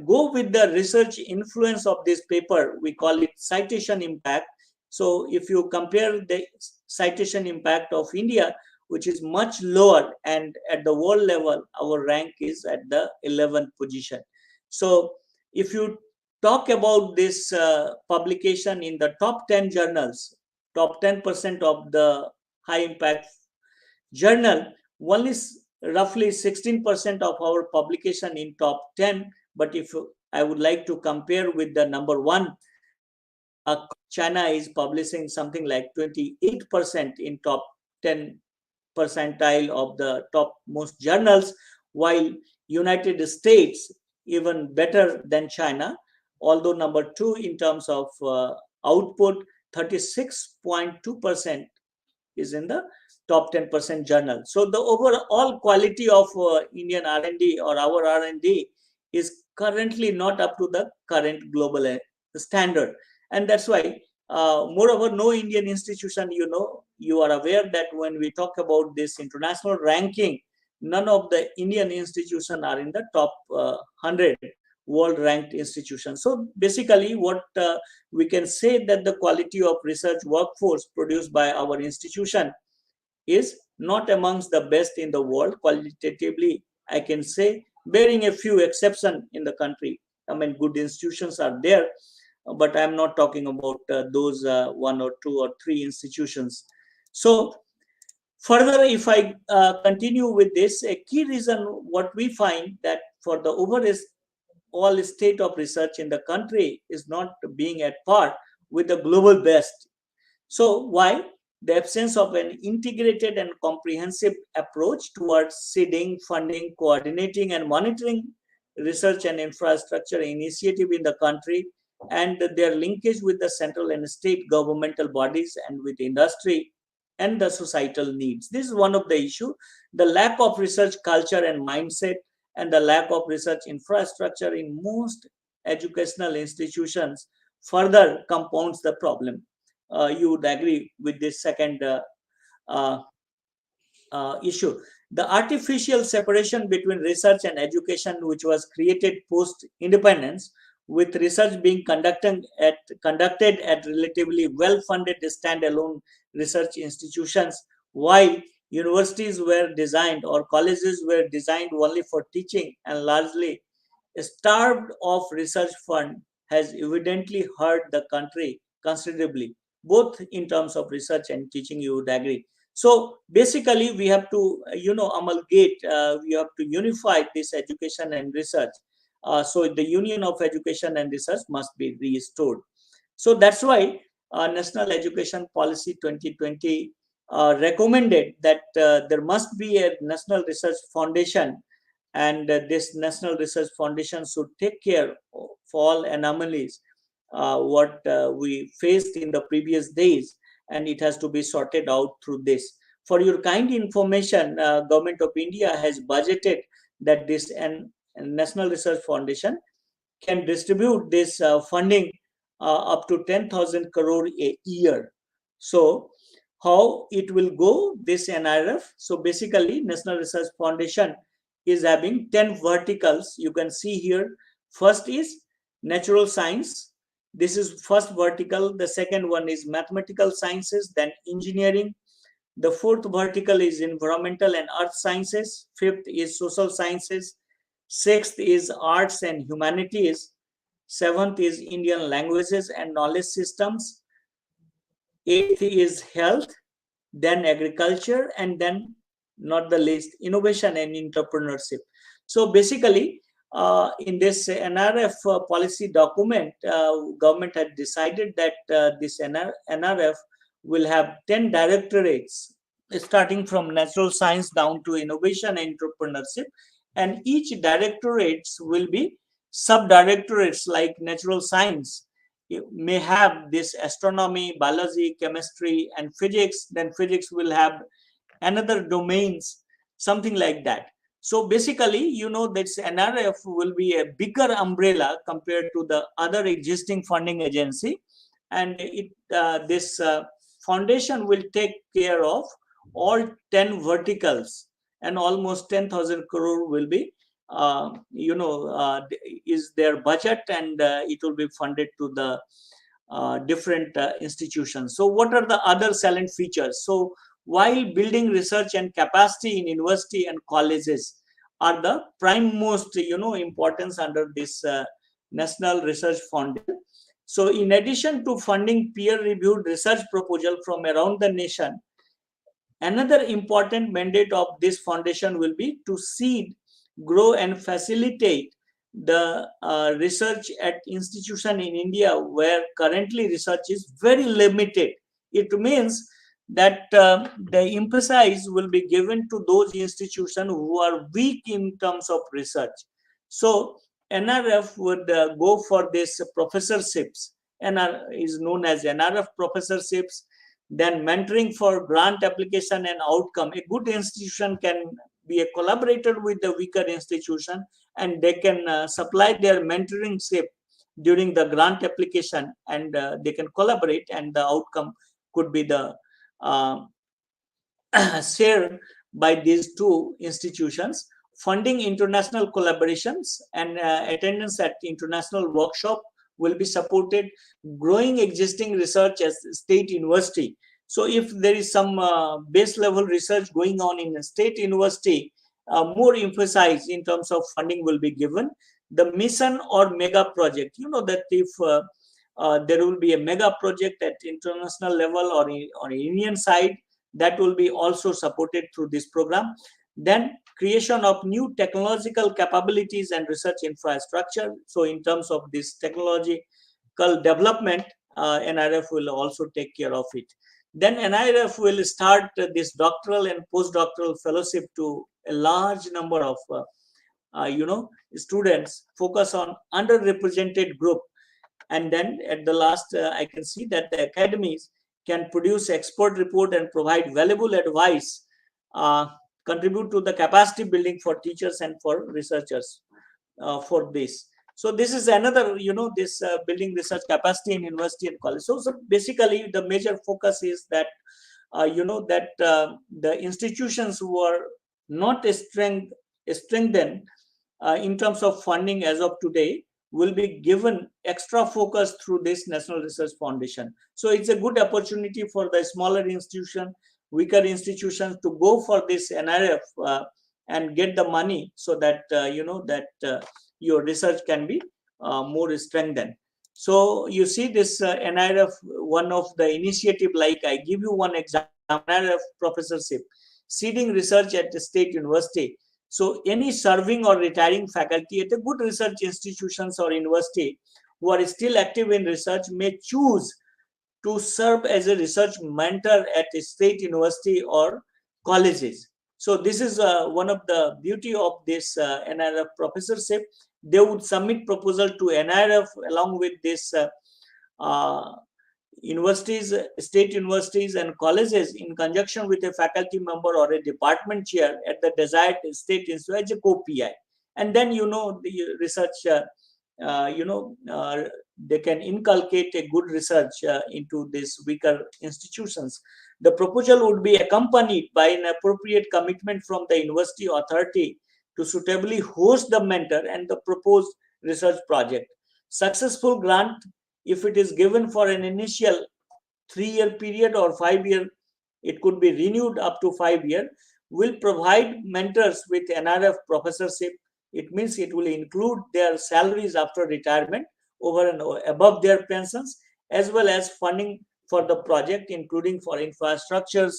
go with the research influence of this paper, we call it citation impact. So if you compare the citation impact of India, which is much lower, and at the world level, our rank is at the 11th position. So if you talk about this publication in the top 10 journals, top 10% of the high impact journal, only roughly 16% of our publication in top 10. But if I would like to compare with the number one, China is publishing something like 28% in top 10 percentile of the top most journals, while United States even better than China, although number two in terms of output, 36.2% is in the top 10% journal. So the overall quality of Indian R&D or our R&D is currently not up to the current global standard. And that's why, moreover, no Indian institution, you are aware that when we talk about this international ranking, none of the Indian institutions are in the top 100 world ranked institutions. So basically what we can say that the quality of research workforce produced by our institution is not amongst the best in the world qualitatively, I can say, bearing a few exceptions in the country. I mean, good institutions are there, but I'm not talking about those one or two or three institutions. So further, if I continue with this, a key reason what we find that for the overall state of research in the country is not being at par with the global best. So why? The absence of an integrated and comprehensive approach towards seeding, funding, coordinating, and monitoring research and infrastructure initiative in the country, and their linkage with the central and state governmental bodies and with industry and the societal needs. This is one of the issue. The lack of research culture and mindset, and the lack of research infrastructure in most educational institutions further compounds the problem. You would agree with this second uh, issue. The artificial separation between research and education, which was created post-independence, with research being conducted at relatively well-funded standalone research institutions, while universities were designed or colleges were designed only for teaching and largely starved of research fund, has evidently hurt the country considerably, both in terms of research and teaching, you would agree. So basically we have to amalgate, we have to unify this education and research. So the union of education and research must be restored. So that's why National Education Policy 2020 recommended that there must be a National Research Foundation, and this National Research Foundation should take care of all anomalies what we faced in the previous days, and it has to be sorted out through this. For your kind information, Government of India has budgeted that this National Research Foundation can distribute this funding up to 10,000 crore a year. So how it will go, this NRF? So basically, National Research Foundation is having 10 verticals. You can see here. First is natural science. This is first vertical. The second one is mathematical sciences, then engineering. The fourth vertical is environmental and earth sciences. Fifth is social sciences. Sixth is arts and humanities. Seventh is Indian languages and knowledge systems. Eighth is health, then agriculture, and then not the least, innovation and entrepreneurship. So basically, in this NRF policy document, government had decided that this NRF will have 10 directorates, starting from natural science down to innovation and entrepreneurship, and each directorates will be sub-directorates. Like natural science, you may have this astronomy, biology, chemistry, and physics. Then physics will have another domains, something like that. So basically, you know, this NRF will be a bigger umbrella compared to the other existing funding agency, and it this foundation will take care of all 10 verticals, and almost 10,000 crore will be is their budget, and it will be funded to the different institutions. So what are the other salient features? So while building research and capacity in university and colleges are the prime most importance under this National Research Foundation. So in addition to funding peer-reviewed research proposal from around the nation, another important mandate of this foundation will be to seed, grow, and facilitate the research at institution in India where currently research is very limited. It means that the emphasis will be given to those institutions who are weak in terms of research. So NRF would go for this professorships. NR is known as NRF professorships. Then mentoring for grant application and outcome. A good institution can be a collaborator with the weaker institution, and they can supply their mentoringship during the grant application, and they can collaborate, and the outcome could be the shared by these two institutions. Funding international collaborations and attendance at international workshop will be supported. Growing existing research as state university. So if there is some base level research going on in a state university, more emphasis in terms of funding will be given. The mission or mega project, you know that if there will be a mega project at international level or on Indian side, that will be also supported through this program. Then creation of new technological capabilities and research infrastructure. So in terms of this technological development, NRF will also take care of it. Then NIRF will start this doctoral and postdoctoral fellowship to a large number of students, focus on underrepresented group. And then at the last, I can see that the academies can produce expert report and provide valuable advice, contribute to the capacity building for teachers and for researchers for this. So this is another, this building research capacity in university and college. So basically the major focus is that, the institutions who are not strengthened in terms of funding as of today will be given extra focus through this National Research Foundation. So it's a good opportunity for the smaller institution, weaker institutions to go for this NRF and get the money, so that your research can be more strengthened. So you see this NRF, one of the initiative, like I give you one example, NRF professorship, seeding research at the state university. So any serving or retiring faculty at a good research institutions or university who are still active in research may choose to serve as a research mentor at a state university or colleges. So this is one of the beauty of this NIRF professorship. They would submit proposal to NIRF along with this universities, state universities and colleges in conjunction with a faculty member or a department chair at the desired state institute as a co-PI. And then, the research, they can inculcate a good research into these weaker institutions. The proposal would be accompanied by an appropriate commitment from the university authority to suitably host the mentor and the proposed research project. Successful grant, if it is given for an initial 3-year period or 5-year, it could be renewed up to 5 years, will provide mentors with NRF professorship. It means it will include their salaries after retirement over and above their pensions, as well as funding for the project, including for infrastructures,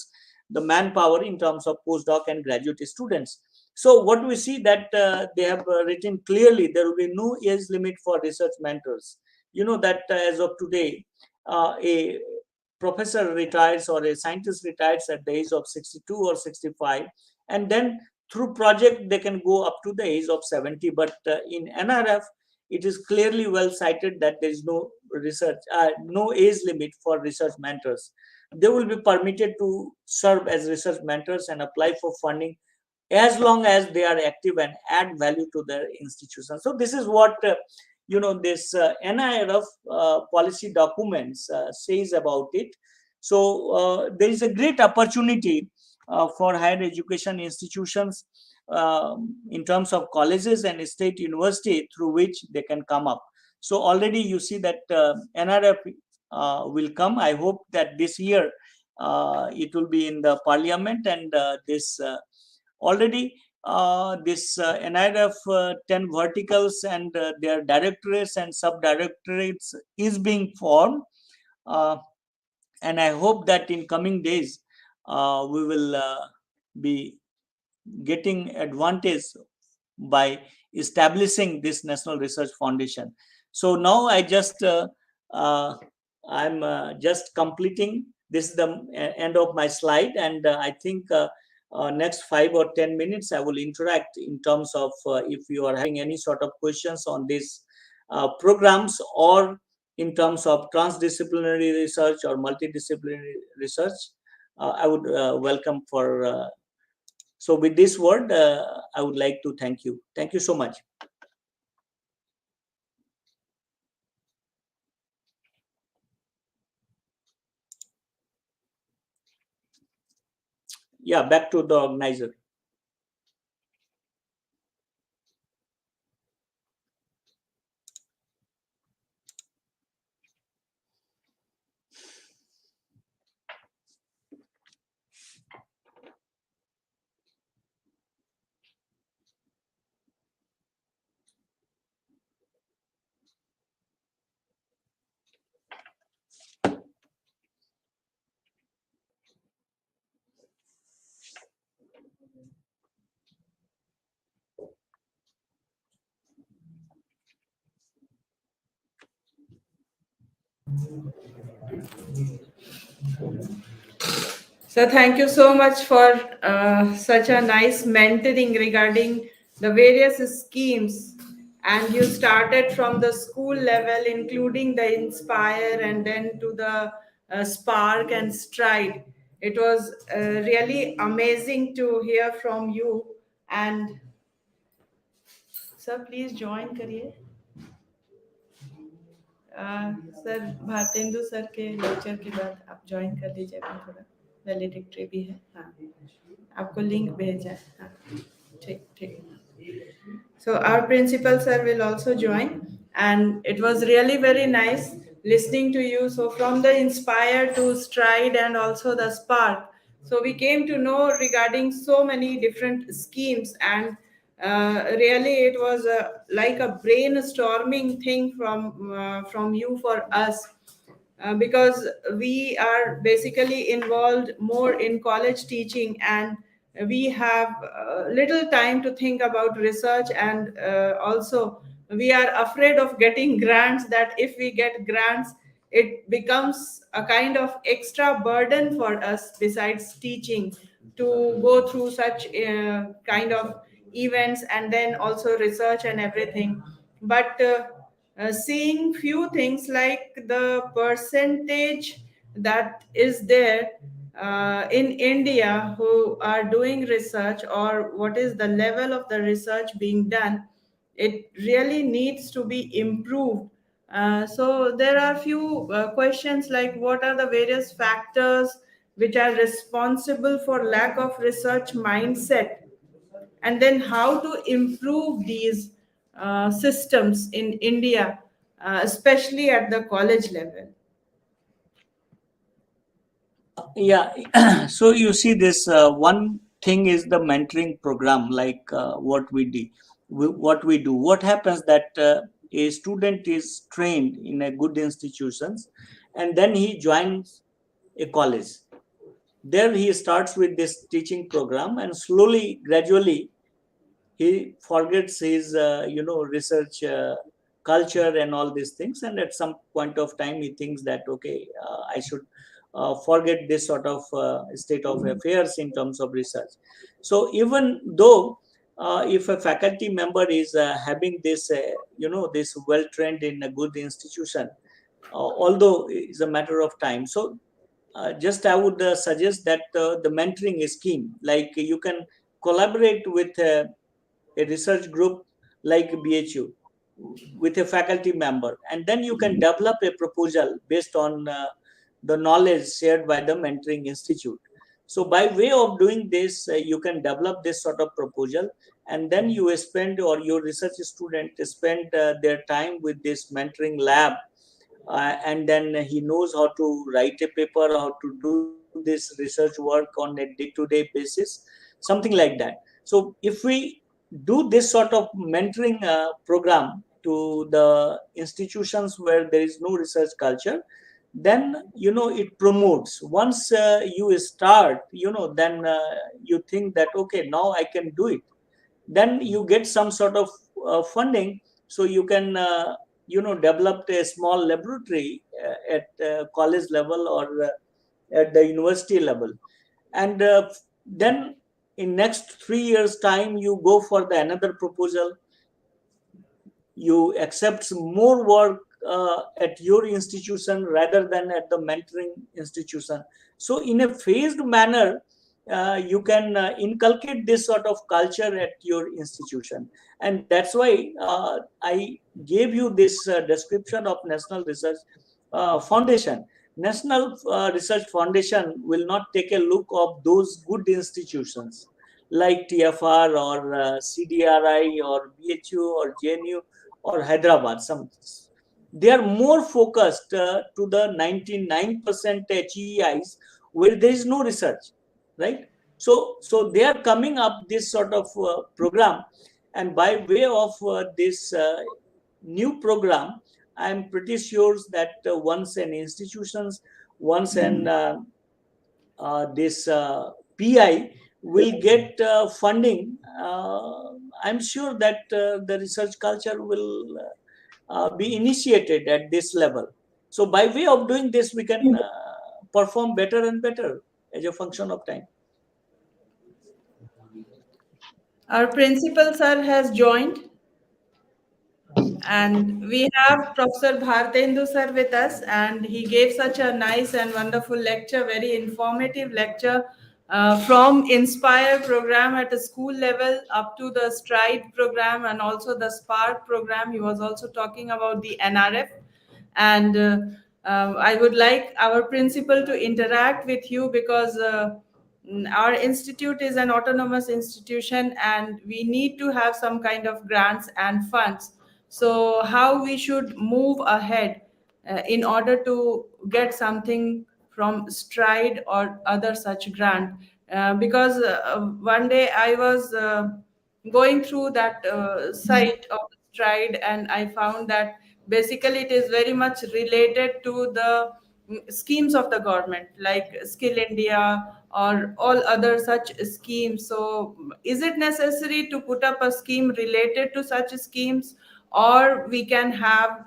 the manpower in terms of postdoc and graduate students. So what we see that they have written clearly, there will be no age limit for research mentors. That as of today, a professor retires or a scientist retires at the age of 62 or 65, and then through project they can go up to the age of 70. But in NRF, it is clearly well cited that there is no research, no age limit for research mentors. They will be permitted to serve as research mentors and apply for funding as long as they are active and add value to their institution. So this is what this NIRF policy documents says about it. So there is a great opportunity for higher education institutions in terms of colleges and state university through which they can come up. So already you see that NRF will come. I hope that this year it will be in the parliament, and this already this NIRF 10 verticals and their directorates and sub-directorates is being formed. And I hope that in coming days, we will be getting advantage by establishing this National Research Foundation. So now I just, I'm just completing. This is the end of my slide, and I think next 5 or 10 minutes I will interact in terms of if you are having any sort of questions on these programs, or in terms of transdisciplinary research or multidisciplinary research, I would welcome for. So with this word, I would like to thank you. Thank you so much. Yeah, back to the organizer. So thank you so much for such a nice mentoring regarding the various schemes. And you started from the school level, including the Inspire, and then to the Spark and Stride. It was really amazing to hear from you. And sir, please join करिए. Sir Bharatendu sir के lecture के बाद आप join कर लीजिए. अपना थोड़ा valedictory भी है. हाँ, आपको लिंक भेजा है. हाँ, ठीक ठीक. So our principal sir will also join, and it was really very nice listening to you. So from the Inspire to Stride and also the Spark, so we came to know regarding so many different schemes, and really it was like a brainstorming thing from you for us. Because we are basically involved more in college teaching, and we have little time to think about research, and also we are afraid of getting grants, that if we get grants, it becomes a kind of extra burden for us besides teaching, to go through such kind of events and then also research and everything. But seeing few things like the percentage that is there in India who are doing research, or what is the level of the research being done, it really needs to be improved. So there are few questions like, what are the various factors which are responsible for lack of research mindset, and then how to improve these systems in India, especially at the college level. Yeah, so you see this one thing is the mentoring program, like what we do. What happens that a student is trained in a good institutions, and then he joins a college. There he starts with this teaching program, and slowly, gradually, he forgets his research culture and all these things, and at some point of time he thinks that, okay, I should forget this sort of state of affairs in terms of research. So even though if a faculty member is having this this well trained in a good institution, although it's a matter of time. So just I would suggest that the mentoring scheme, like you can collaborate with a research group like BHU with a faculty member, and then you can develop a proposal based on the knowledge shared by the mentoring institute. So by way of doing this, you can develop this sort of proposal, and then you spend, or your research student spend their time with this mentoring lab, and then he knows how to write a paper, how to do this research work on a day-to-day basis, something like that. So if we do this sort of mentoring program to the institutions where there is no research culture, then it promotes. Once you start, then you think that, okay, now I can do it. Then you get some sort of funding, so you can develop a small laboratory at college level, or at the university level. And then in next 3 years time, you go for the another proposal, you accept more work at your institution rather than at the mentoring institution. So in a phased manner, you can inculcate this sort of culture at your institution. And that's why I gave you this description of National Research Foundation. National Research Foundation will not take a look of those good institutions like TFR, or CDRI, or BHU, or JNU, or Hyderabad. They are more focused to the 99% HEIs where there is no research, right? So they are coming up this sort of program, and by way of this new program, I am pretty sure that once an institutions, once an this PI will get funding, I'm sure that the research culture will be initiated at this level. So by way of doing this, we can perform better and better as a function of time. Our principal sir has joined, and we have Professor Bhartendu sir with us, and he gave such a nice and wonderful lecture, very informative lecture, from Inspire program at a school level up to the Stride program and also the Spark program. He was also talking about the NRF, and I would like our principal to interact with you, because our institute is an autonomous institution and we need to have some kind of grants and funds. So how we should move ahead in order to get something from Stride or other such grant, because one day I was going through that site of Stride, and I found that basically it is very much related to the schemes of the government, like Skill India or all other such schemes. So is it necessary to put up a scheme related to such schemes, or we can have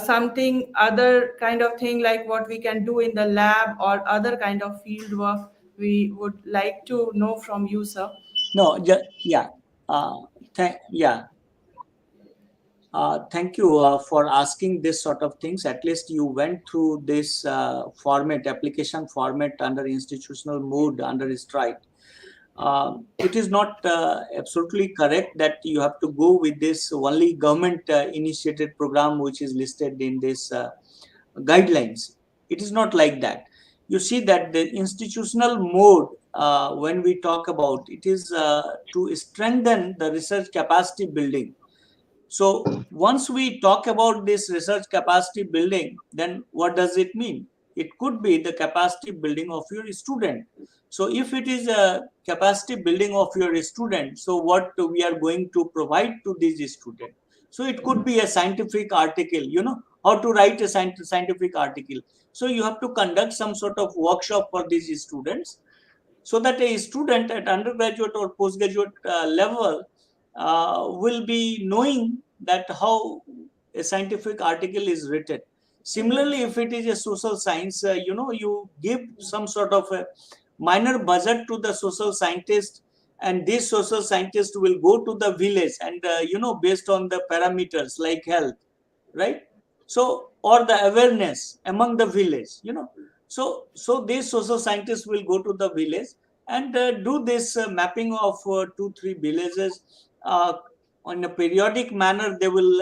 something other kind of thing like what we can do in the lab or other kind of field work. We would like to know from you, sir. No, yeah. Yeah. Thank you for asking this sort of things. At least you went through this format, application format under institutional mode, under stride. It is not absolutely correct that you have to go with this only government initiated program which is listed in this guidelines. It is not like that. You see that the institutional mode, when we talk about it, is to strengthen the research capacity building. So once we talk about this research capacity building, then what does it mean? It could be the capacity building of your student. So if it is a capacity building of your student, so what we are going to provide to these students? So it could be a scientific article, how to write a scientific article. So you have to conduct some sort of workshop for these students, so that a student at undergraduate or postgraduate level will be knowing that how a scientific article is written. Similarly, if it is a social science, you give some sort of a minor budget to the social scientist, and this social scientist will go to the village and based on the parameters like health, right? So, or the awareness among the village, so these social scientists will go to the village and do this mapping of 2-3 villages on a periodic manner. They will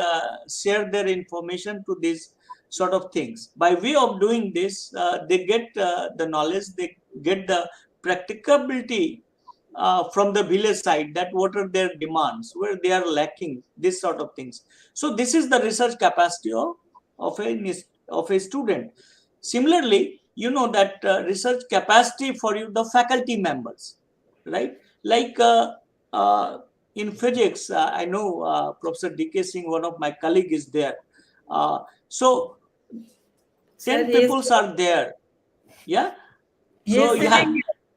share their information to these sort of things. By way of doing this, they get the knowledge, they get the practicability from the village side, that what are their demands, where they are lacking, this sort of things. So this is the research capacity of a student. Similarly, that research capacity for you, the faculty members, right? Like in physics, I know Professor D.K. Singh, one of my colleague, is there. So 10 people are there. Yeah. So yeah.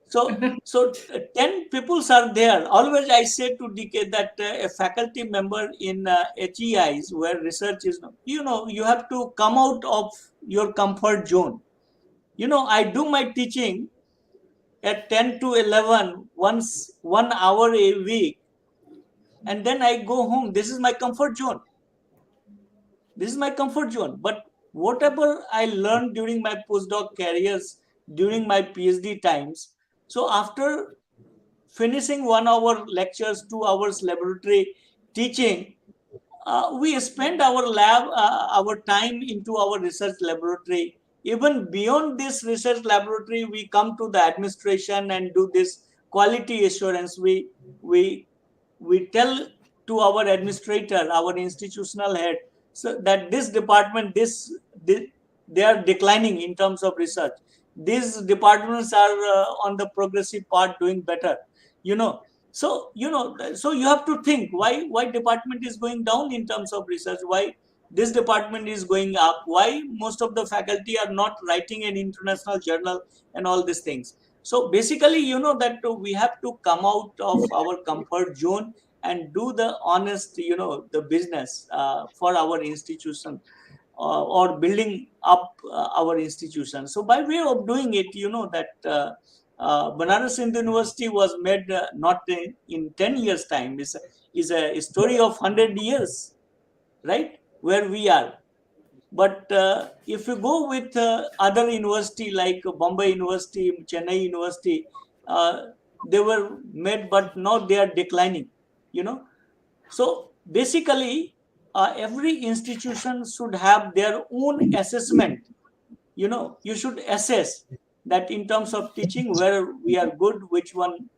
So 10 people are there. Always I say to DK that a faculty member in HEIs where research is, you have to come out of your comfort zone. I do my teaching at 10 to 11, once 1 hour a week, and then I go home. This is my comfort zone. This is my comfort zone. But whatever I learned during my postdoc careers, during my PhD times, so after finishing 1 hour lectures, 2 hours laboratory teaching, we spend our time into our research laboratory. Even beyond this research laboratory, we come to the administration and do this quality assurance. We tell to our administrator, our institutional head, so that this department, they are declining in terms of research. These departments are on the progressive part, doing better. So so you have to think why department is going down in terms of research, why this department is going up, why most of the faculty are not writing an international journal, and all these things. So basically, that we have to come out of our comfort zone and do the honest, the business for our institution, or building up our institution. So by way of doing it, that Banaras Hindu University was made not in 10 years time. Is a story of 100 years, right? Where we are. But if you go with other university like Bombay University, Chennai University, they were made, but now they are declining, So basically, every institution should have their own assessment. You should assess that in terms of teaching, where we are good, which one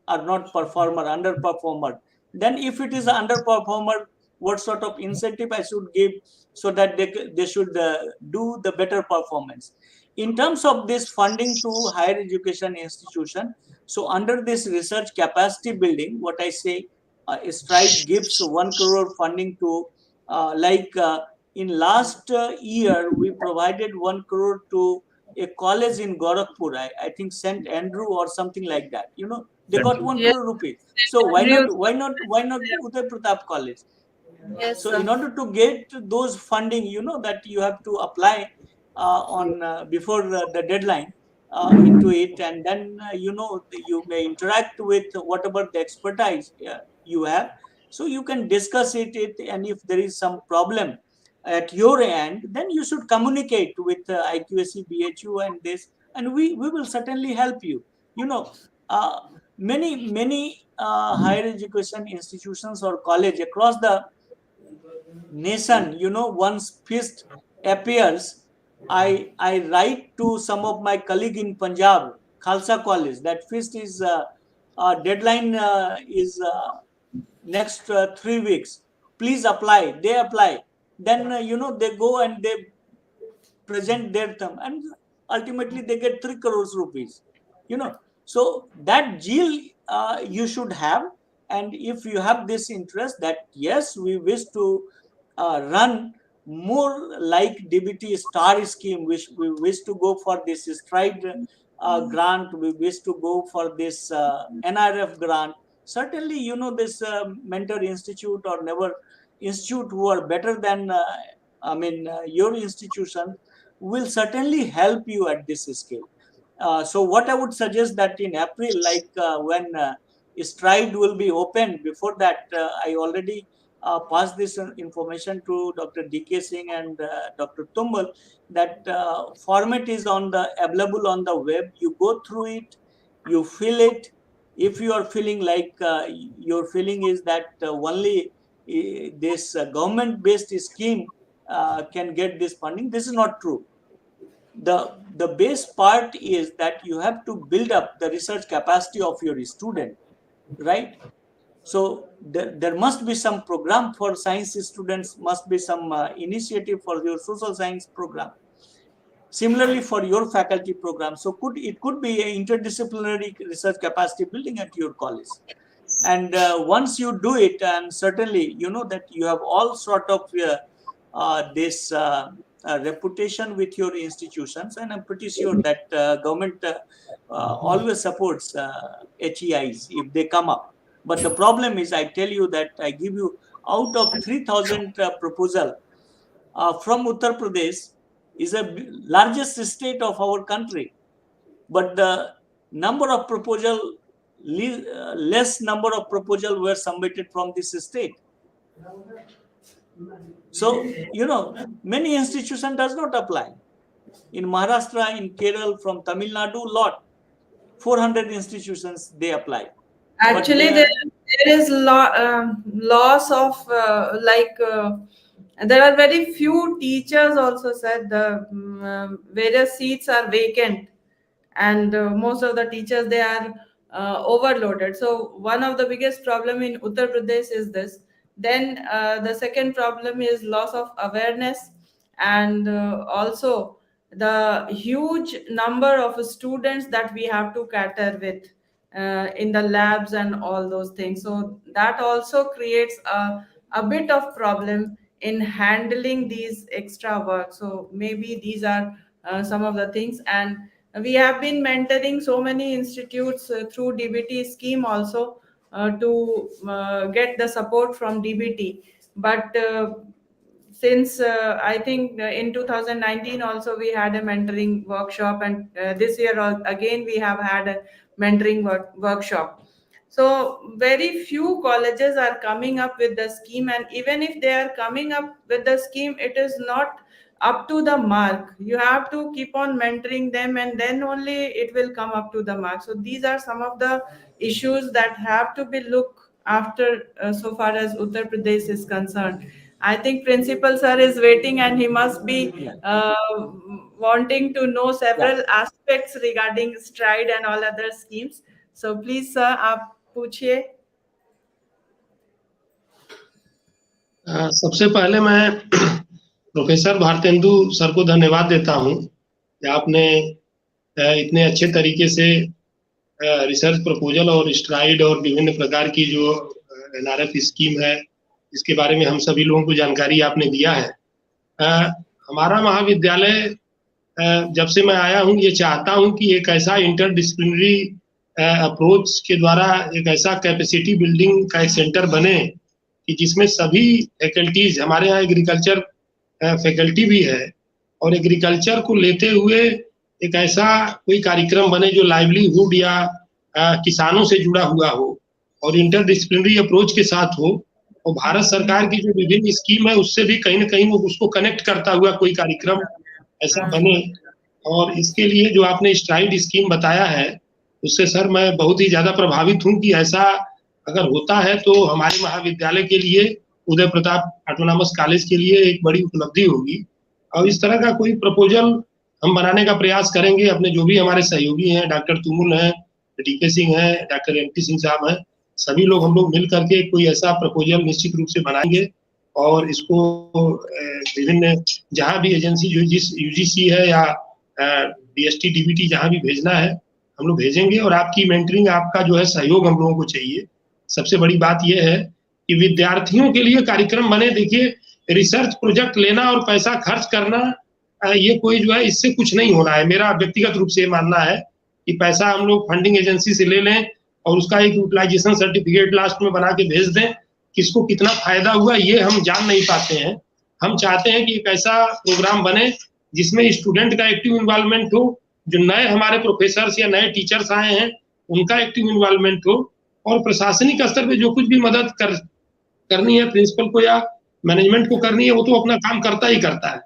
are not performer, underperformer. Then if it is an underperformer, what sort of incentive I should give so that they should do the better performance. In terms of this funding to higher education institution, so under this research capacity building, what I say, Stride gives 1 crore funding to in last year, we provided 1 crore to a college in Gorakhpur, I think St. Andrew or something like that. They got 1 crore rupees. So why not Udai Pratap College? Yes, So sir. in order to get those funding, you know that you have to apply on before the deadline into it, and then you know you may interact with whatever the expertise you have, so you can discuss it, and if there is some problem at your end, then you should communicate with IQAC, BHU, and this, and we will certainly help you. You know, many higher education institutions or college across the nation, you know, once feast appears, I write to some of my colleague in Punjab, Khalsa College, that feast is deadline is next 3 weeks. Please apply. They apply. Then you know they go and they present their thumb, and ultimately they get 3 crores rupees. You know, so that zeal you should have, and if you have this interest that yes, we wish to run more like DBT star scheme, which we wish to go for this stride grant, we wish to go for this NRF grant. Certainly, you know, this mentor institute or never institute who are better than your institution will certainly help you at this scale. So what I would suggest that in April, like when Stride will be open, before that I already passed this information to Dr. DK Singh and Dr. Tumbal, that format is available on the web. You go through it, you fill it. If you are feeling like your feeling is that only this government-based scheme can get this funding, this is not true. The base part is that you have to build up the research capacity of your student, right? So there must be some program for science students, must be some initiative for your social science program. Similarly for your faculty program, so it could be an interdisciplinary research capacity building at your college. And once you do it, and certainly you know that you have all sort of this reputation with your institutions, and I'm pretty sure that government always supports HEIs if they come up. But the problem is, I tell you that I give you out of 3,000 proposal from Uttar Pradesh is a largest state of our country, but the number of proposal less number of proposal were submitted from this state. So you know many institution does not apply. In Maharashtra, in Kerala, from Tamil Nadu, lot 400 institutions they apply. Actually, there is loss of there are very few teachers also said the various seats are vacant, and most of the teachers they are overloaded. So one of the biggest problem in Uttar Pradesh is this. Then the second problem is loss of awareness, and also the huge number of students that we have to cater with in the labs and all those things. So that also creates a bit of problem in handling these extra work. So maybe these are some of the things. And we have been mentoring so many institutes through DBT scheme also to get the support from DBT. But since I think in 2019 also we had a mentoring workshop, and this year again we have had a mentoring workshop. So very few colleges are coming up with the scheme, and even if they are coming up with the scheme, it is not up to the mark. You have to keep on mentoring them, and then only it will come up to the mark. So these are some of the issues that have to be looked after so far as Uttar Pradesh is concerned. I think principal sir is waiting, and he must be wanting to know several aspects regarding stride and all other schemes. So please sir, आप पूछिए. सबसे पहले मैं professor Bharatendu sir को धन्यवाद देता हूं कि आपने इतने अच्छे तरीके से रिसर्च प्रपोजल और स्ट्राइड और विभिन्न प्रकार की जो एनआरएफ स्कीम है इसके बारे में हम सभी लोगों को जानकारी आपने दिया है. हमारा महाविद्यालय जब से मैं आया हूं ये चाहता हूं कि एक ऐसा इंटरडिसिप्लिनरी अप्रोच के द्वारा एक ऐसा कैपेसिटी बिल्डिंग का एक सेंटर बने कि जिसमें सभी फैकल्टीज, हमारे यहाँ एग्रीकल्चर फैकल्टी भी है, और एग्रीकल्चर को लेते हुए एक ऐसा कोई कार्यक्रम बने जो लाइवलीहुड या किसानों से जुड़ा हुआ हो और इंटरडिसिप्लिनरी अप्रोच के साथ हो, और भारत सरकार की जो विभिन्न स्कीम है उससे भी कहीं ना कहीं वो उसको कनेक्ट करता हुआ कोई कार्यक्रम ऐसा बने। और इसके लिए जो आपने स्ट्राइड स्कीम बताया है उससे सर मैं बहुत ही ज्यादा प्रभावित हूँ कि ऐसा अगर होता है तो हमारे महाविद्यालय के लिए, उदय प्रताप ऑटोनॉमस कॉलेज के लिए एक बड़ी उपलब्धि होगी। और इस तरह का कोई प्रपोजल हम बनाने का प्रयास करेंगे। अपने जो भी हमारे सहयोगी हैं, डॉक्टर तुमुल हैं, डीके सिंह हैं, डॉक्टर एमपी सिंह साहब हैं, सभी लोग हम लोग मिल करके कोई ऐसा प्रपोजल निश्चित रूप से बनाएंगे और इसको विभिन्न जहाँ भी एजेंसी जो जिस यूजीसी है या डीएसटी डीबीटी जहाँ भी भेजना है हम लोग भेजेंगे। और आपकी मेंटरिंग, आपका जो है सहयोग हम लोगों को चाहिए। सबसे बड़ी बात यह है कि विद्यार्थियों के लिए कार्यक्रम बने। देखिए, रिसर्च प्रोजेक्ट लेना और पैसा खर्च करना, ये कोई जो है इससे कुछ नहीं होना है। मेरा व्यक्तिगत रूप से मानना है कि पैसा हम लोग फंडिंग एजेंसी से ले लें और उसका एक यूटिलाइजेशन सर्टिफिकेट लास्ट में बना के भेज दें। किसको कितना फायदा हुआ ये हम जान नहीं पाते हैं। हम चाहते हैं कि एक ऐसा प्रोग्राम बने जिसमें स्टूडेंट का एक्टिव इन्वॉल्वमेंट हो, जो नए हमारे प्रोफेसर्स या नए टीचर्स आए हैं उनका एक्टिव इन्वॉल्वमेंट हो, और प्रशासनिक स्तर पे जो कुछ भी मदद करनी है प्रिंसिपल को या मैनेजमेंट को करनी है वो तो अपना काम करता ही करता है।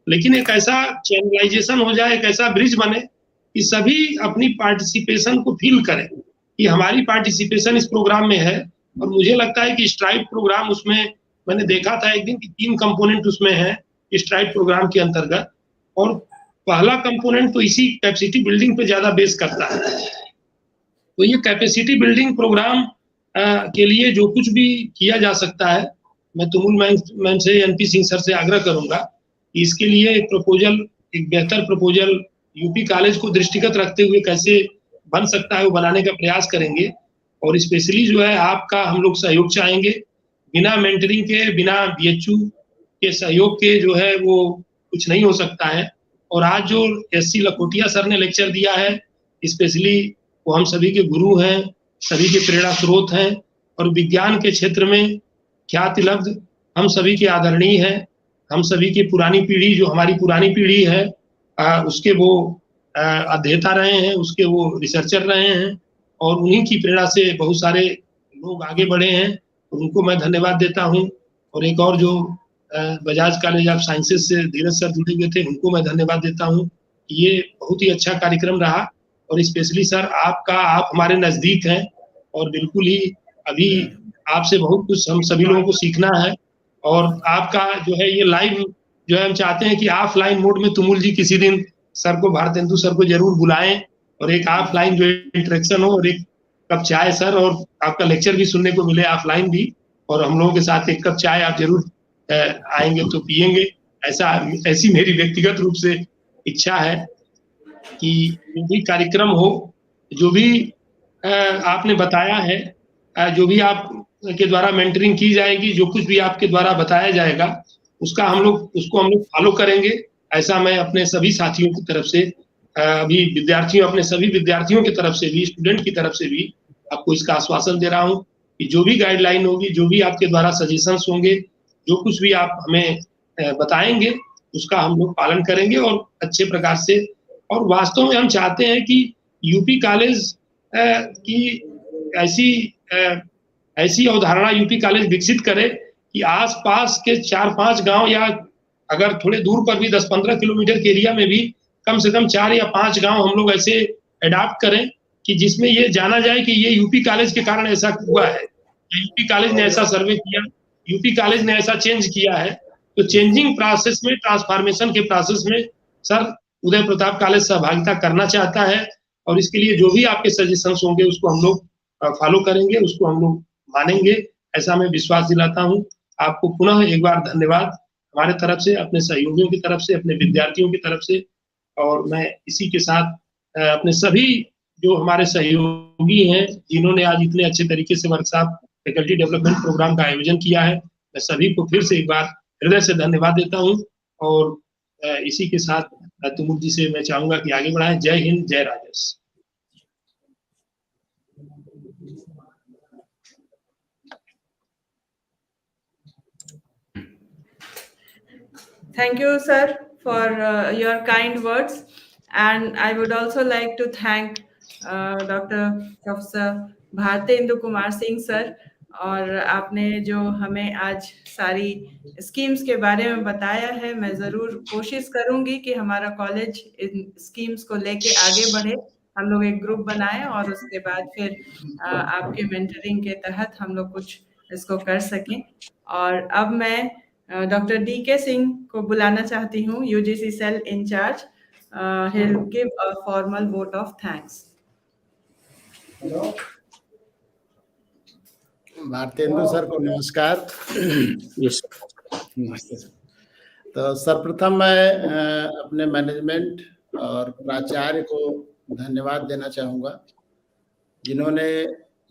लेकिन एक ऐसा चैनलाइजेशन हो जाए, एक ऐसा ब्रिज बने कि सभी अपनी पार्टिसिपेशन को फील करें कि हमारी पार्टिसिपेशन इस प्रोग्राम में है। और मुझे लगता है कि स्ट्राइड प्रोग्राम, उसमें मैंने देखा था एक दिन कि 3 कंपोनेंट उसमें है स्ट्राइड प्रोग्राम के अंतर्गत, और पहला कंपोनेंट तो इसी कैपेसिटी बिल्डिंग पे ज्यादा बेस करता है। तो ये कैपेसिटी बिल्डिंग प्रोग्राम के लिए जो कुछ भी किया जा सकता है, मैं तुमुल मैम से, एनपी सिंह सर से आग्रह करूंगा कि इसके लिए एक प्रपोजल, एक बेहतर प्रपोजल यूपी कॉलेज को दृष्टिगत रखते हुए कैसे बन सकता है वो बनाने का प्रयास करेंगे। और स्पेशली जो है आपका हम लोग सहयोग चाहेंगे। बिना मेंटरिंग के, बिना बीएचयू के सहयोग के जो है वो कुछ नहीं हो सकता है। और आज जो एससी लखोटिया सर ने लेक्चर दिया है, स्पेशली वो हम सभी के गुरु हैं, सभी के प्रेरणा स्रोत हैं, और विज्ञान के क्षेत्र में ख्याति लब्ध हम सभी के आदरणीय हैं। हम सभी की पुरानी पीढ़ी, जो हमारी पुरानी पीढ़ी है, उसके वो अध्येता रहे हैं, उसके वो रिसर्चर रहे हैं, और उन्हीं की प्रेरणा से बहुत सारे लोग आगे बढ़े हैं। उनको मैं धन्यवाद देता हूँ। और एक और जो बजाज कॉलेज ऑफ साइंसेज से धीरज सर जुड़े हुए थे, उनको मैं धन्यवाद देता हूँ। ये बहुत ही अच्छा कार्यक्रम रहा। और स्पेशली सर आप हमारे नजदीक हैं, और बिल्कुल ही अभी आपसे बहुत कुछ हम सभी लोगों को सीखना है। और आपका जो है ये लाइव जो है, हम चाहते हैं कि ऑफलाइन मोड में तुमुल जी किसी दिन सर को, भारतेंदु सर को जरूर बुलाएं, और एक ऑफलाइन जो इंटरेक्शन हो, और एक कप चाय सर, और आपका लेक्चर भी सुनने को मिले ऑफलाइन भी, और हम लोगों के साथ एक कप चाय आप जरूर आएंगे तो पिएंगे। ऐसी मेरी व्यक्तिगत रूप से इच्छा है कि जो भी कार्यक्रम हो, जो भी आपने बताया है, जो भी आप के द्वारा मेंटरिंग की जाएगी, जो कुछ भी आपके द्वारा बताया जाएगा उसको हम लोग फॉलो करेंगे। ऐसा मैं अपने सभी साथियों की तरफ से, अभी अपने सभी विद्यार्थियों की तरफ से भी, स्टूडेंट की तरफ से भी आपको इसका आश्वासन दे रहा हूँ कि जो भी गाइडलाइन होगी, जो भी आपके द्वारा सजेशंस होंगे, जो कुछ भी आप हमें बताएंगे उसका हम लोग पालन करेंगे और अच्छे प्रकार से। और वास्तव में हम चाहते हैं कि यूपी कॉलेज की ऐसी अवधारणा यूपी कॉलेज विकसित करे कि आसपास के 4-5 गांव, या अगर थोड़े दूर पर भी 10-15 किलोमीटर के एरिया में भी कम से कम 4 या 5 गांव हम लोग ऐसे अडॉप्ट करें कि जिसमें ये जाना जाए कि ये यूपी कॉलेज के कारण ऐसा हुआ है, यूपी कॉलेज ने ऐसा सर्वे किया, यूपी कॉलेज ने ऐसा चेंज किया है। तो चेंजिंग प्रोसेस में, ट्रांसफॉर्मेशन के प्रोसेस में सर उदय प्रताप कॉलेज सहभागिता करना चाहता है। और इसके लिए जो भी आपके सजेशंस होंगे उसको हम लोग फॉलो करेंगे, उसको हम लोग मानेंगे, ऐसा मैं विश्वास दिलाता हूँ। आपको पुनः एक बार धन्यवाद हमारे तरफ से, अपने सहयोगियों की तरफ से, अपने विद्यार्थियों की तरफ से। और मैं इसी के साथ अपने सभी जो हमारे सहयोगी हैं, जिन्होंने आज इतने अच्छे तरीके से वर्कशॉप फैकल्टी डेवलपमेंट प्रोग्राम का आयोजन किया है, मैं सभी को फिर से एक बार हृदय से धन्यवाद देता हूँ। और इसी के साथ तुमुल जी से मैं चाहूंगा कि आगे बढ़ाएं। जय हिंद, जय राजस। Thank you, sir, for your kind words. And I would also like to thank Dr. Professor Bhartendu Kumar Singh sir, और आपने जो हमें आज सारी स्कीम्स के बारे में बताया है, मैं ज़रूर कोशिश करूंगी कि हमारा कॉलेज इन स्कीम्स को लेके आगे बढ़े, हम लोग एक ग्रुप बनाएं और उसके बाद फिर आपके मेंटरिंग के तहत हम लोग कुछ इसको कर सकें। और अब मैं डॉक्टर DK सिंह को बुलाना चाहती हूँ, UGC cell in charge. he'll give a formal vote of thanks. Bharatendu sir को नमस्कार। Yes. नमस्ते सर। तो सर्वप्रथम मैं अपने मैनेजमेंट और प्राचार्य को धन्यवाद देना चाहूँगा, जिन्होंने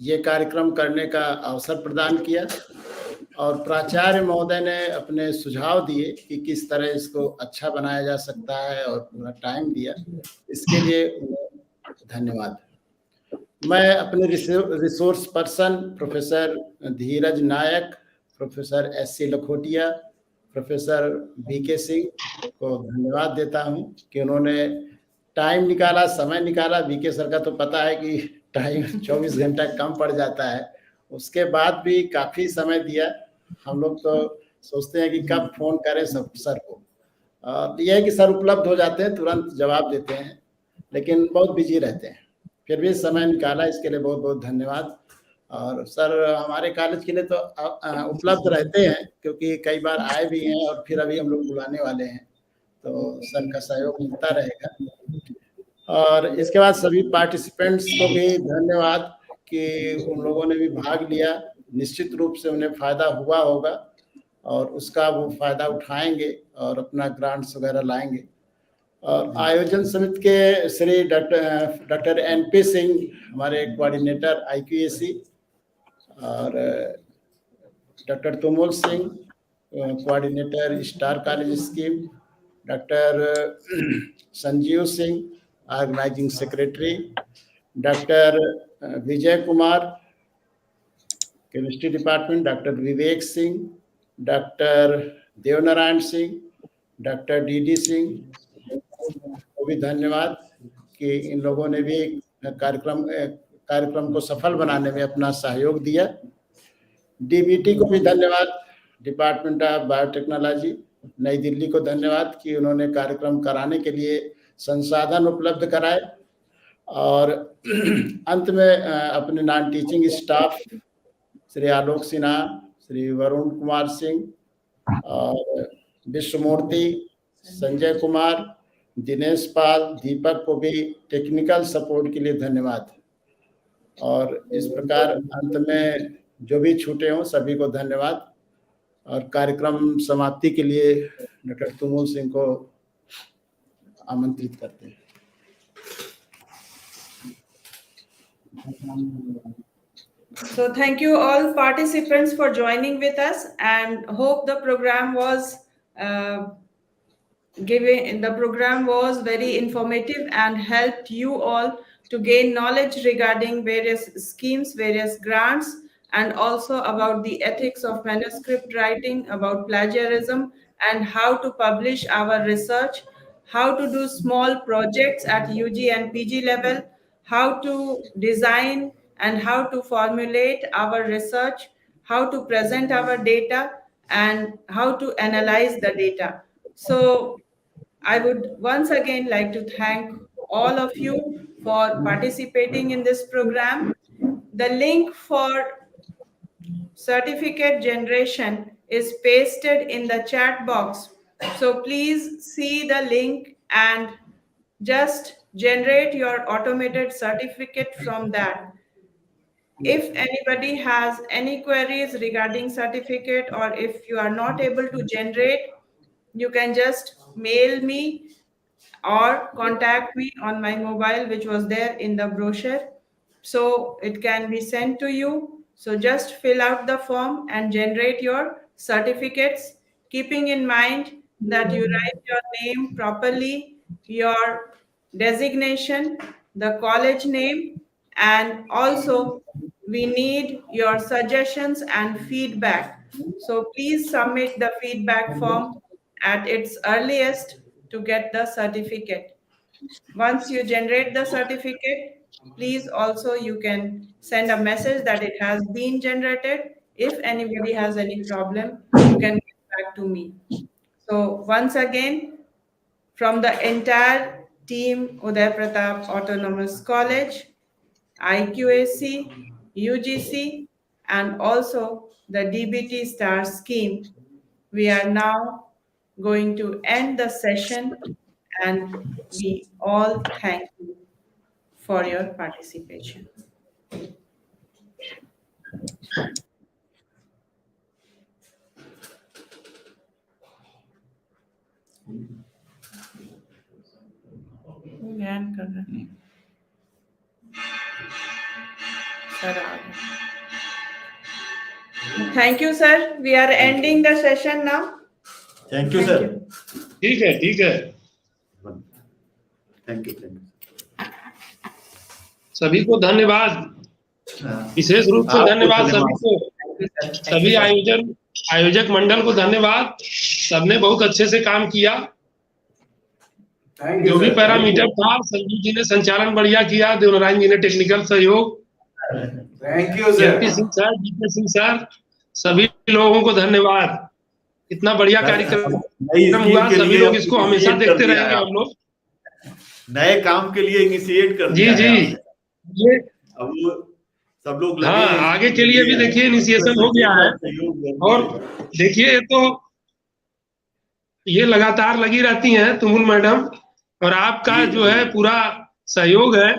ये कार्यक्रम करने का अवसर प्रदान किया, और प्राचार्य महोदय ने अपने सुझाव दिए कि किस तरह इसको अच्छा बनाया जा सकता है और पूरा टाइम दिया, इसके लिए उन्हें धन्यवाद। मैं अपने resource person professor Dheeraj Nayak, professor SC Lakhotia, professor BK Singh को धन्यवाद देता हूं कि उन्होंने टाइम निकाला, समय निकाला। BK सर का तो पता है कि टाइम 24 घंटा कम पड़ जाता है, उसके बाद भी काफ़ी समय दिया। हम लोग तो सोचते हैं कि कब फ़ोन करें सर को, और यह है कि सर उपलब्ध हो जाते हैं, तुरंत जवाब देते हैं, लेकिन बहुत बिजी रहते हैं। फिर भी समय निकाला, इसके लिए बहुत बहुत धन्यवाद। और सर हमारे कॉलेज के लिए तो उपलब्ध रहते हैं, क्योंकि कई बार आए भी हैं और फिर अभी हम लोग बुलाने वाले हैं, तो सर का सहयोग मिलता रहेगा। और इसके बाद सभी पार्टिसिपेंट्स को भी धन्यवाद कि उन लोगों ने भी भाग लिया। निश्चित रूप से उन्हें फ़ायदा हुआ होगा और उसका वो फ़ायदा उठाएंगे और अपना ग्रांट्स वगैरह लाएंगे। और आयोजन समिति के श्री डॉक्टर NP सिंह, हमारे कोऑर्डिनेटर IQAC, और doctor Tumul Singh, coordinator star college scheme, doctor Sanjeev Singh, organising secretary, doctor Vijay Kumar, chemistry department, doctor Vivek Singh, doctor Devnarayan Singh, doctor DD Singh को भी धन्यवाद कि इन लोगों ने भी कार्यक्रम को सफल बनाने में अपना सहयोग दिया। DBT को भी धन्यवाद, डिपार्टमेंट ऑफ बायोटेक्नोलॉजी नई दिल्ली को धन्यवाद कि उन्होंने कार्यक्रम कराने के लिए संसाधन उपलब्ध कराए। और अंत में अपने non teaching staff Shri Alok Sinha, Shri Varun Kumar Singh और विश्वमूर्ति, संजय कुमार, दिनेश पाल, दीपक को भी टेक्निकल सपोर्ट के लिए धन्यवाद। और इस प्रकार अंत में जो भी छूटे हों सभी को धन्यवाद। और कार्यक्रम समाप्ति के लिए डॉक्टर तुमुल सिंह को आमंत्रित करते हैं। So thank you all participants for joining with us, and hope the program was very informative and helped you all to gain knowledge regarding various schemes, various grants, and also about the ethics of manuscript writing, about plagiarism, and how to publish our research, how to do small projects at UG and PG level, how to design and how to formulate our research, how to present our data, and how to analyze the data. So I would once again like to thank all of you for participating in this program. The link for certificate generation is pasted in the chat box. So please see the link and just generate your automated certificate from that. If anybody has any queries regarding certificate, or if you are not able to generate, you can just mail me or contact me on my mobile, which was there in the brochure. So it can be sent to you. So just fill out the form and generate your certificates, keeping in mind that you write your name properly, your designation, the college name, and also we need your suggestions and feedback. So please submit the feedback form at its earliest to get the certificate. Once you generate the certificate, please also you can send a message that it has been generated. If anybody has any problem, you can get back to me. So once again, from the entire team, Udai Pratap Autonomous College, IQAC, UGC, and also the DBT STAR scheme, we are now going to end the session, and we all thank you for your participation. ज्ञान कर रहे हैं sir आ गए. Thank you, sir. We are ending the session now. Thank you, sir. ठीक है, ठीक है. Thank you. सभी को धन्यवाद. विशेष रूप से धन्यवाद सभी को, सभी आयोजक मंडल को धन्यवाद. सबने बहुत अच्छे से काम किया. जो भी पैरामीटर था, संजीव जी ने संचालन बढ़िया किया, देवनारायण जी ने टेक्निकल सहयोग. Thank you sir. Singh sir, GK Singh sir, सभी लोगों को धन्यवाद. इतना बढ़िया कार्यक्रम हुआ. सभी लोग इसको हमेशा देखते रहेंगे. हम लोग नए काम के लिए इनिशिएट कर दिया. जी जी, ये अब सब लोग हाँ, आगे के लिए भी देखिए इनिशिएशन हो गया है. और देखिए तो ये लगातार लगी रहती हैं तुमुल मैडम, और आपका जो है पूरा सहयोग है,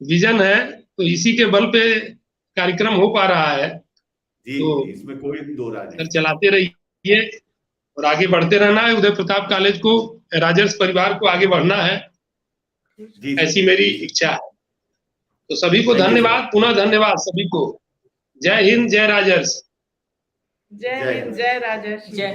विजन है, तो इसी के बल पे कार्यक्रम हो पा रहा है. जी, तो इसमें कोई दो राय नहीं. चलाते रहिए और आगे बढ़ते रहना है. उदय प्रताप कॉलेज को, राजर्स परिवार को आगे बढ़ना है, ऐसी मेरी इच्छा है. तो सभी को धन्यवाद, पुनः धन्यवाद सभी को. जय हिंद, जय राजर्स. जय हिंद, जय राजर्षि. जय